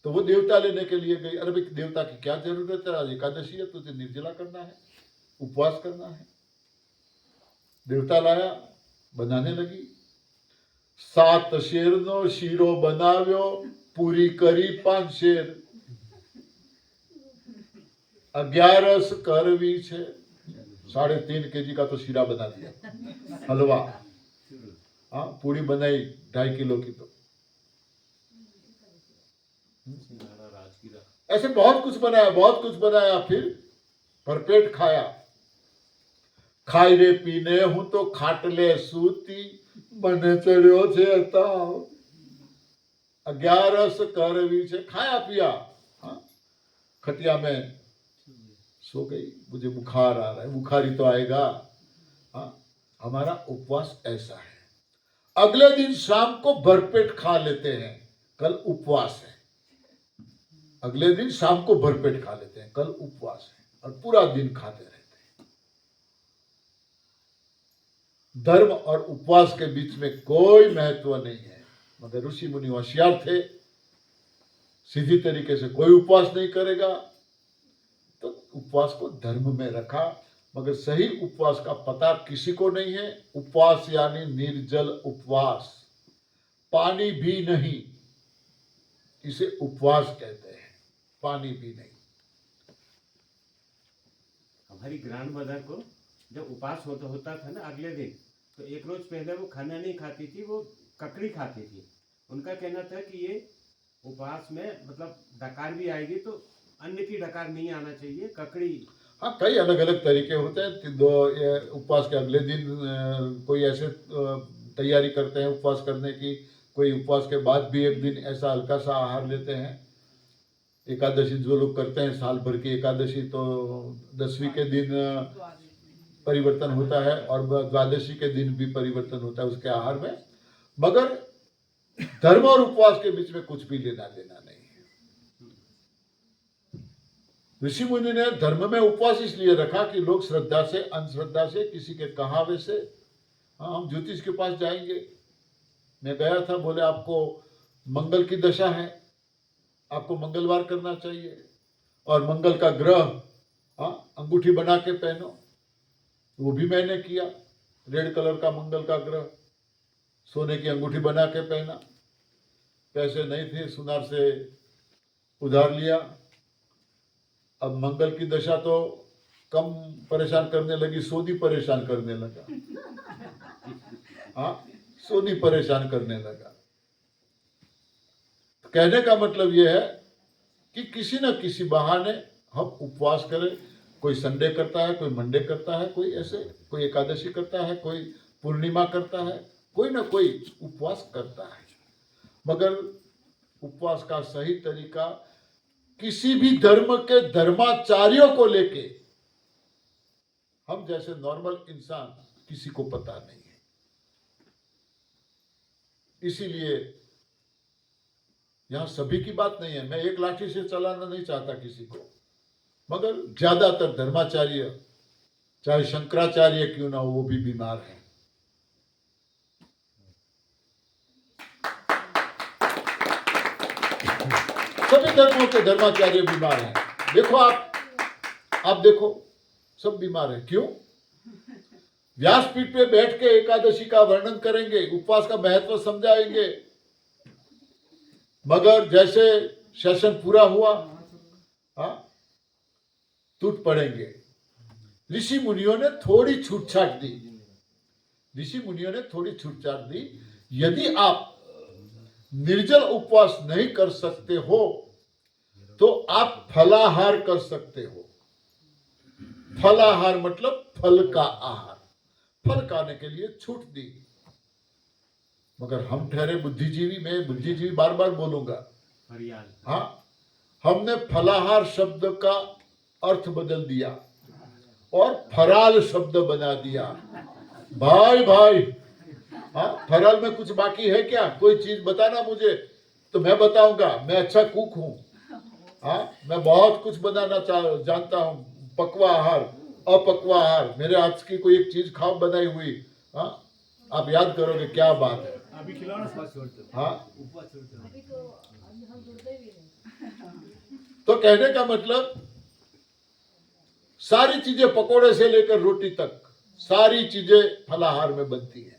तो वो देवता लेने के लिए गई। अरे भाई, देवता की क्या जरूरत है, आज एकादशी है, तुझे निर्जला करना है, उपवास करना है। देवता लाया, बनाने लगी। 7 शेरनो शीरो बनाव्यो, पूरी करी 5 शेर, 11 करवी छे। 3.5 kg का तो शीरा बना दिया, हलवा। हाँ, पूरी बनाई 2.5 किलो की। तो ऐसे बहुत कुछ बनाया, बहुत कुछ बनाया, फिर भरपेट खाया। खाई रे पीने हूं तो खाटले सूती મને ચડ્યો છે તાવ 11 करवी से खाया पिया हाँ? खटिया में सो गई मुझे बुखार आ रहा है बुखारी तो आएगा हाँ? हमारा उपवास ऐसा है अगले दिन शाम को भरपेट खा लेते हैं कल उपवास है अगले दिन शाम को भरपेट खा लेते हैं कल उपवास है और पूरा दिन खाते रहते हैं धर्म और उपवास के बीच में कोई महत्व नहीं है मगर ऋषि मुनि होशियार थे सीधी तरीके से कोई उपवास नहीं करेगा तो उपवास को धर्म में रखा मगर सही उपवास का पता किसी को नहीं है उपवास यानी निर्जल उपवास पानी भी नहीं इसे उपवास कहते हैं पानी भी नहीं हमारी ग्रैंड मदर को जब उपवास होता था ना अगले दिन तो एक रोज पहले वो खाना नहीं खाती थी वो ककड़ी खाती थी उनका कहना था कि ये उपवास में मतलब डकार भी आएगी तो अन्न की डकार नहीं आना चाहिए ककड़ी हाँ कई अलग अलग तरीके होते हैं दो उपवास के अगले दिन कोई ऐसे तैयारी करते हैं उपवास करने की कोई उपवास के बाद भी एक दिन ऐसा हल्का सा आहार लेते हैं एकादशी जो लोग करते हैं साल भर की एकादशी तो 10वीं के दिन परिवर्तन होता है और द्वादशी के दिन भी परिवर्तन होता है उसके आहार में मगर धर्म और उपवास के बीच में कुछ भी लेना देना नहीं है ऋषि मुनि ने धर्म में उपवास इसलिए रखा कि लोग श्रद्धा से अंधश्रद्धा से किसी के कहावे से हाँ हम ज्योतिष के पास जाएंगे मैं गया था बोले आपको मंगल की दशा है आपको मंगलवार करना चाहिए और मंगल का ग्रह हाँ अंगूठी बना के पहनो वो भी मैंने किया रेड कलर का मंगल का ग्रह सोने की अंगूठी बना के पहना पैसे नहीं थे सुनार से उधार लिया अब मंगल की दशा तो कम परेशान करने लगी सोनी परेशान करने लगा हाँ सोनी परेशान करने लगा कहने का मतलब यह है कि किसी न किसी बहाने हम उपवास करें कोई संडे करता है कोई मंडे करता है कोई ऐसे कोई एकादशी करता है कोई पूर्णिमा करता है कोई ना कोई उपवास करता है मगर उपवास का सही तरीका किसी भी धर्म के धर्माचार्यों को लेके हम जैसे नॉर्मल इंसान किसी को पता नहीं है इसीलिए यहां सभी की बात नहीं है मैं एक लाठी से चलाना नहीं चाहता किसी को मगर ज्यादातर धर्माचार्य चाहे शंकराचार्य क्यों ना हो वो भी बीमार हैं सभी धर्मों के धर्माचार्य बीमार हैं देखो आप देखो सब बीमार हैं क्यों व्यासपीठ पे बैठ के एकादशी का वर्णन करेंगे उपवास का महत्व समझाएंगे मगर जैसे सेशन पूरा हुआ हाँ टूट पड़ेंगे ऋषि मुनियों ने थोड़ी छूटछाट दी ऋषि मुनियों ने थोड़ी छूटछाट दी यदि आप निर्जल उपवास नहीं कर सकते हो तो आप फलाहार कर सकते हो फलाहार मतलब फल का आहार फल खाने के लिए छूट दी मगर हम ठहरे बुद्धिजीवी मैं बुद्धिजीवी बार बार बोलूंगा हाँ हमने फलाहार शब्द का अर्थ बदल दिया और फराल शब्द बना दिया भाई हाँ फराल में कुछ बाकी है क्या कोई चीज बताना मुझे तो मैं बताऊंगा मैं अच्छा कुक हूँ हाँ मैं बहुत कुछ बनाना जानता हूँ पकवा आहार अपकवा आहार मेरे हाथ की कोई एक चीज खाओ बनाई हुई हाँ आप याद करोगे क्या बात है अभी खिलाओ ना छोड़ते हाँ उपवास छोड़ते अभी तो हम जुड़ते भी नहीं तो कहने का मतलब सारी चीजें पकोड़े से लेकर रोटी तक सारी चीजें फलाहार में बनती हैं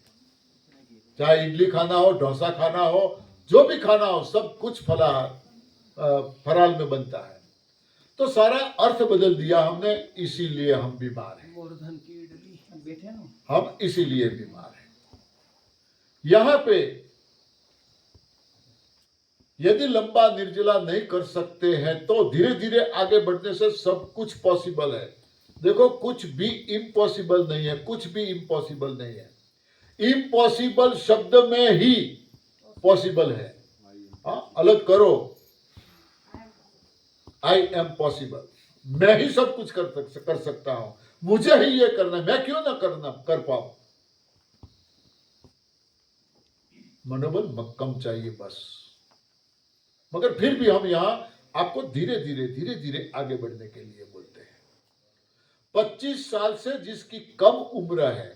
चाहे इडली खाना हो डोसा खाना हो जो भी खाना हो सब कुछ फराल में बनता है तो सारा अर्थ बदल दिया हमने इसीलिए हम बीमार हैं गोवर्धन की इडली बैठे ना हम इसीलिए बीमार हैं यहां पे यदि लंबा निर्जला नहीं कर सकते हैं तो धीरे धीरे आगे बढ़ने से सब कुछ पॉसिबल है देखो कुछ भी इम्पॉसिबल नहीं है, कुछ भी इम्पॉसिबल नहीं है। इम्पॉसिबल शब्द में ही पॉसिबल है। हाँ, अलग करो। आई एम पॉसिबल, मैं ही सब कुछ कर सकता हूं, मुझे ही ये करना है, मैं क्यों ना कर पाऊं। मनोबल मक्कम चाहिए बस। मगर फिर भी हम यहां आपको धीरे धीरे आगे बढ़ने के लिए बोलते हैं। 25 साल से जिसकी कम उम्र है,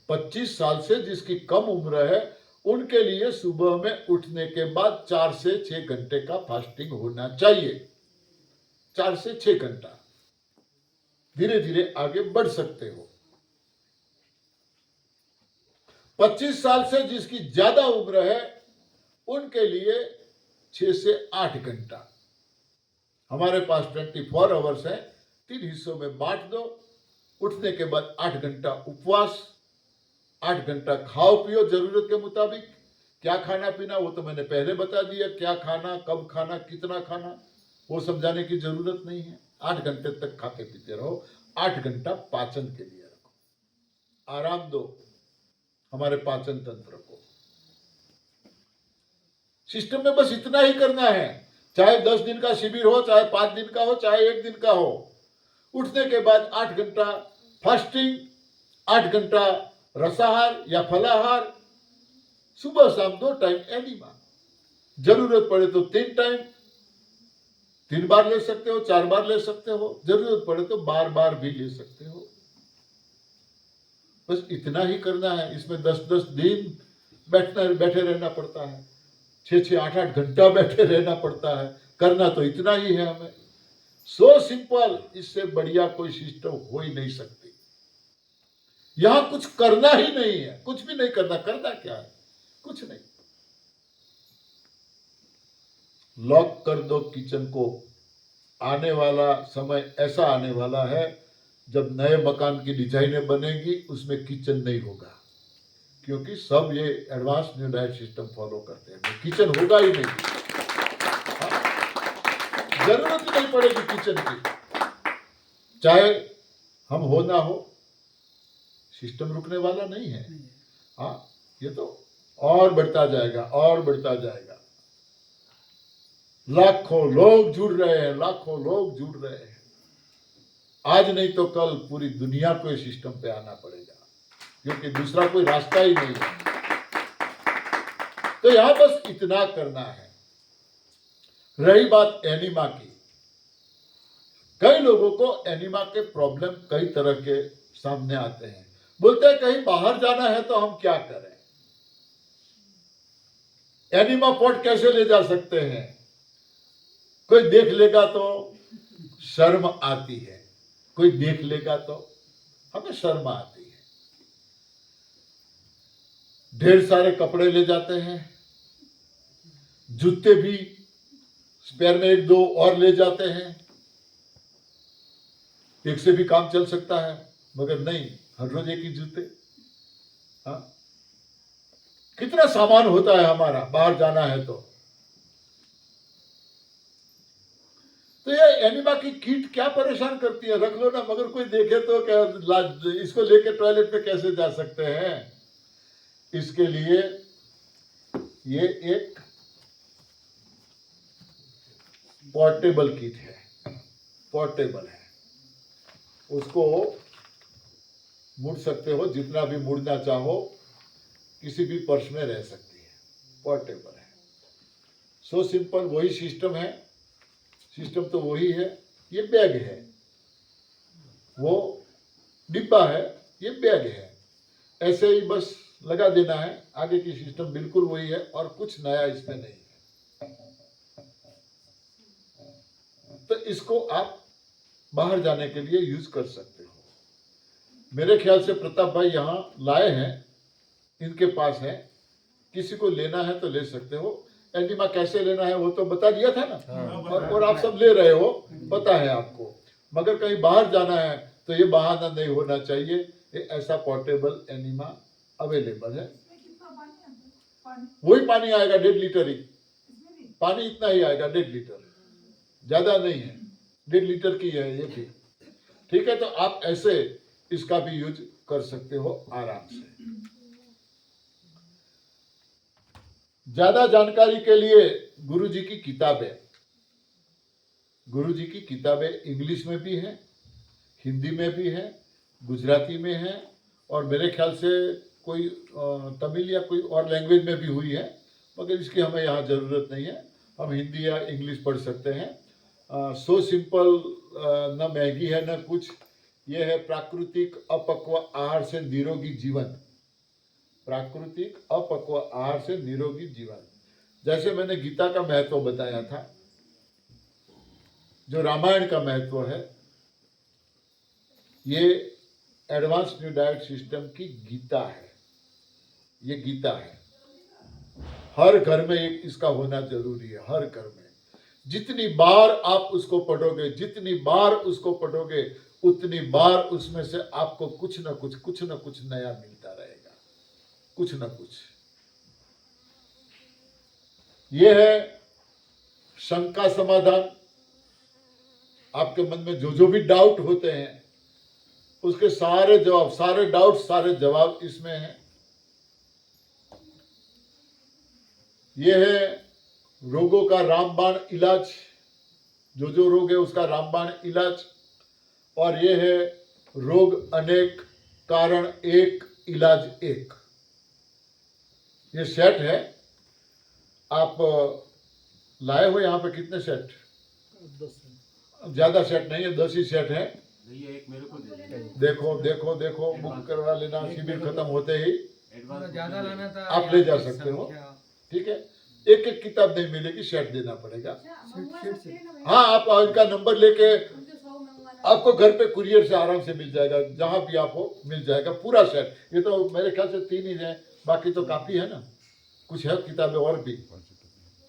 25 साल से जिसकी कम उम्र है, उनके लिए सुबह में उठने के बाद 4 से 6 घंटे का फास्टिंग होना चाहिए। 4 से 6 घंटा। धीरे धीरे आगे बढ़ सकते हो। 25 साल से जिसकी ज्यादा उम्र है, उनके लिए 6 से 8 घंटा। हमारे पास 24 आवर्स है, 3 हिस्सों में बांट दो। उठने के बाद 8 घंटा उपवास, 8 घंटा खाओ पियो जरूरत के मुताबिक। क्या खाना पीना वो तो मैंने पहले बता दिया, क्या खाना, कब खाना, कितना खाना, वो समझाने की जरूरत नहीं है। 8 घंटे तक खाते पीते रहो। 8 घंटा पाचन के लिए रखो, आराम दो हमारे पाचन तंत्र को। सिस्टम में बस इतना ही करना है, चाहे 10 दिन का शिविर हो, चाहे 5 दिन का हो, चाहे 1 दिन का हो। उठने के बाद 8 घंटा फास्टिंग, 8 घंटा रसाहार या फलाहार, सुबह शाम 2 टाइम एनिमा, जरूरत पड़े तो 3 टाइम, 3 बार ले सकते हो, 4 बार ले सकते हो, जरूरत पड़े तो बार भी ले सकते हो। बस इतना ही करना है। इसमें 10-10 दिन बैठे रहना पड़ता है, 6-6, 8-8 घंटा बैठे रहना पड़ता है। करना तो इतना ही है हमें। सो सिंपल, इससे बढ़िया कोई सिस्टम हो ही नहीं सकती। यहां कुछ करना ही नहीं है, कुछ भी नहीं करना। करना क्या है? कुछ नहीं। लॉक कर दो किचन को। आने वाला समय ऐसा आने वाला है जब नए मकान की डिजाइनें बनेंगी, उसमें किचन नहीं होगा, क्योंकि सब ये advance new diet system follow करते हैं। किचन होगा ही नहीं, जरूरत ही नहीं पड़ेगी किचन की। चाहे हम हो ना हो, सिस्टम रुकने वाला नहीं है। हाँ, ये तो और बढ़ता जाएगा, और बढ़ता जाएगा। लाखों लोग जुड़ रहे हैं, लाखों लोग जुड़ रहे हैं। आज नहीं तो कल पूरी दुनिया को इस सिस्टम पे आना पड़ेगा, क्योंकि दूसरा कोई रास्ता ही नहीं है। तो यहां बस इतना करना है। रही बात एनीमा की, कई लोगों को एनीमा के प्रॉब्लम कई तरह के सामने आते हैं। बोलते हैं कहीं बाहर जाना है तो हम क्या करें, एनीमा पॉट कैसे ले जा सकते हैं, कोई देख लेगा तो शर्म आती है, कोई देख लेगा तो हमें शर्म आती है। ढेर सारे कपड़े ले जाते हैं, जूते भी स्पेयर में 1-2 और ले जाते हैं। एक से भी काम चल सकता है, मगर नहीं, हर रोज एक ही जूते। हाँ, कितना सामान होता है हमारा, बाहर जाना है तो ये एनिमा की कीट क्या परेशान करती है, रख लो ना, मगर कोई देखे तो क्या, इसको लेके टॉयलेट पे कैसे जा सकते हैं। इसके लिए ये एक पोर्टेबल किट है, पोर्टेबल है। उसको मुड़ सकते हो, जितना भी मुड़ना चाहो, किसी भी पर्स में रह सकती है, पोर्टेबल है। सो सिंपल, वही सिस्टम है। सिस्टम तो वही है। ये बैग है, वो डिब्बा है, ये बैग है। ऐसे ही बस लगा देना है। आगे की सिस्टम बिल्कुल वही है और कुछ नया इसमें नहीं है। तो इसको आप बाहर जाने के लिए यूज कर सकते हो। मेरे ख्याल से प्रताप भाई यहाँ लाए हैं, इनके पास है। किसी को लेना है तो ले सकते हो। एनिमा कैसे लेना है वो तो बता दिया था ना, और आप सब ले रहे हो, पता है आपको। मगर कहीं बाहर जाना है तो ये बहाना नहीं होना चाहिए। ये ऐसा पोर्टेबल एनिमा अवेलेबल है। वही पानी आएगा 1.5 लीटर ही, पानी इतना ही आएगा, 1.5 लीटर, ज्यादा नहीं है। 1.5 लीटर की है ये भी। ठीक है, तो आप ऐसे इसका भी यूज कर सकते हो आराम से। ज्यादा जानकारी के लिए गुरुजी की किताबें, गुरुजी की किताबें इंग्लिश में भी हैं, हिंदी में भी हैं, गुजराती में हैं, और मेरे ख्याल से कोई तमिल या कोई और लैंग्वेज में भी हुई है, मगर इसकी हमें यहाँ ज़रूरत नहीं है, हम हिंदी या इंग्लिश पढ़ सकते हैं। सो सिंपल, न महंगी है न कुछ, ये है प्राकृतिक अपक्व आहार से निरोगी जीवन। प्राकृतिक अपक्व आहार से निरोगी जीवन। जैसे मैंने गीता का महत्व बताया था, जो रामायण का महत्व है, ये एडवांस न्यू डाइट सिस्टम की गीता है। ये गीता है, हर घर में एक इसका होना जरूरी है, हर घर में। जितनी बार आप उसको पढ़ोगे, जितनी बार उसको पढ़ोगे, उतनी बार उसमें से आपको कुछ न कुछ नया मिलता रहेगा, कुछ न कुछ। ये है शंका समाधान। आपके मन में जो भी डाउट होते हैं, उसके सारे जवाब, सारे डाउट, सारे जवाब इसमें हैं। ये है रोगों का रामबाण इलाज, जो रोग है उसका रामबाण इलाज। और ये है रोग अनेक, कारण एक, इलाज एक। ये सेट है। आप लाए हो यहाँ पे कितने सेट? 10 ज्यादा सेट नहीं है, 10 ही सेट है। भैया एक मेरे को दे दीजिए। देखो बुक करवा लेना, शिविर खत्म होते ही एडवांस ज्यादा लाना था, आप ले जा सकते हो। ठीक है, एक एक किताब नहीं मिलेगी, सेट देना पड़ेगा। अच्छा, मंगवा सकते हैं ना भैया? हाँ, आप इनका नंबर लेके मुझे 100 मंगवाना आपको घर पे कुरियर से आराम से मिल जाएगा, जहां भी आप हो मिल जाएगा पूरा सेट। ये तो मेरे ख्याल से 3 ही है, बाकी तो काफी है ना, कुछ है किताबें और भी।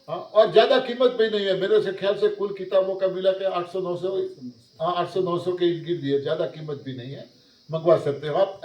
हाँ, और ज्यादा कीमत भी नहीं है, मेरे से ख्याल से कुल किताबों का मिला के 800-900, हाँ 800-900 के इर्द गिर्द, ज्यादा कीमत भी नहीं है, मंगवा सकते हो आप।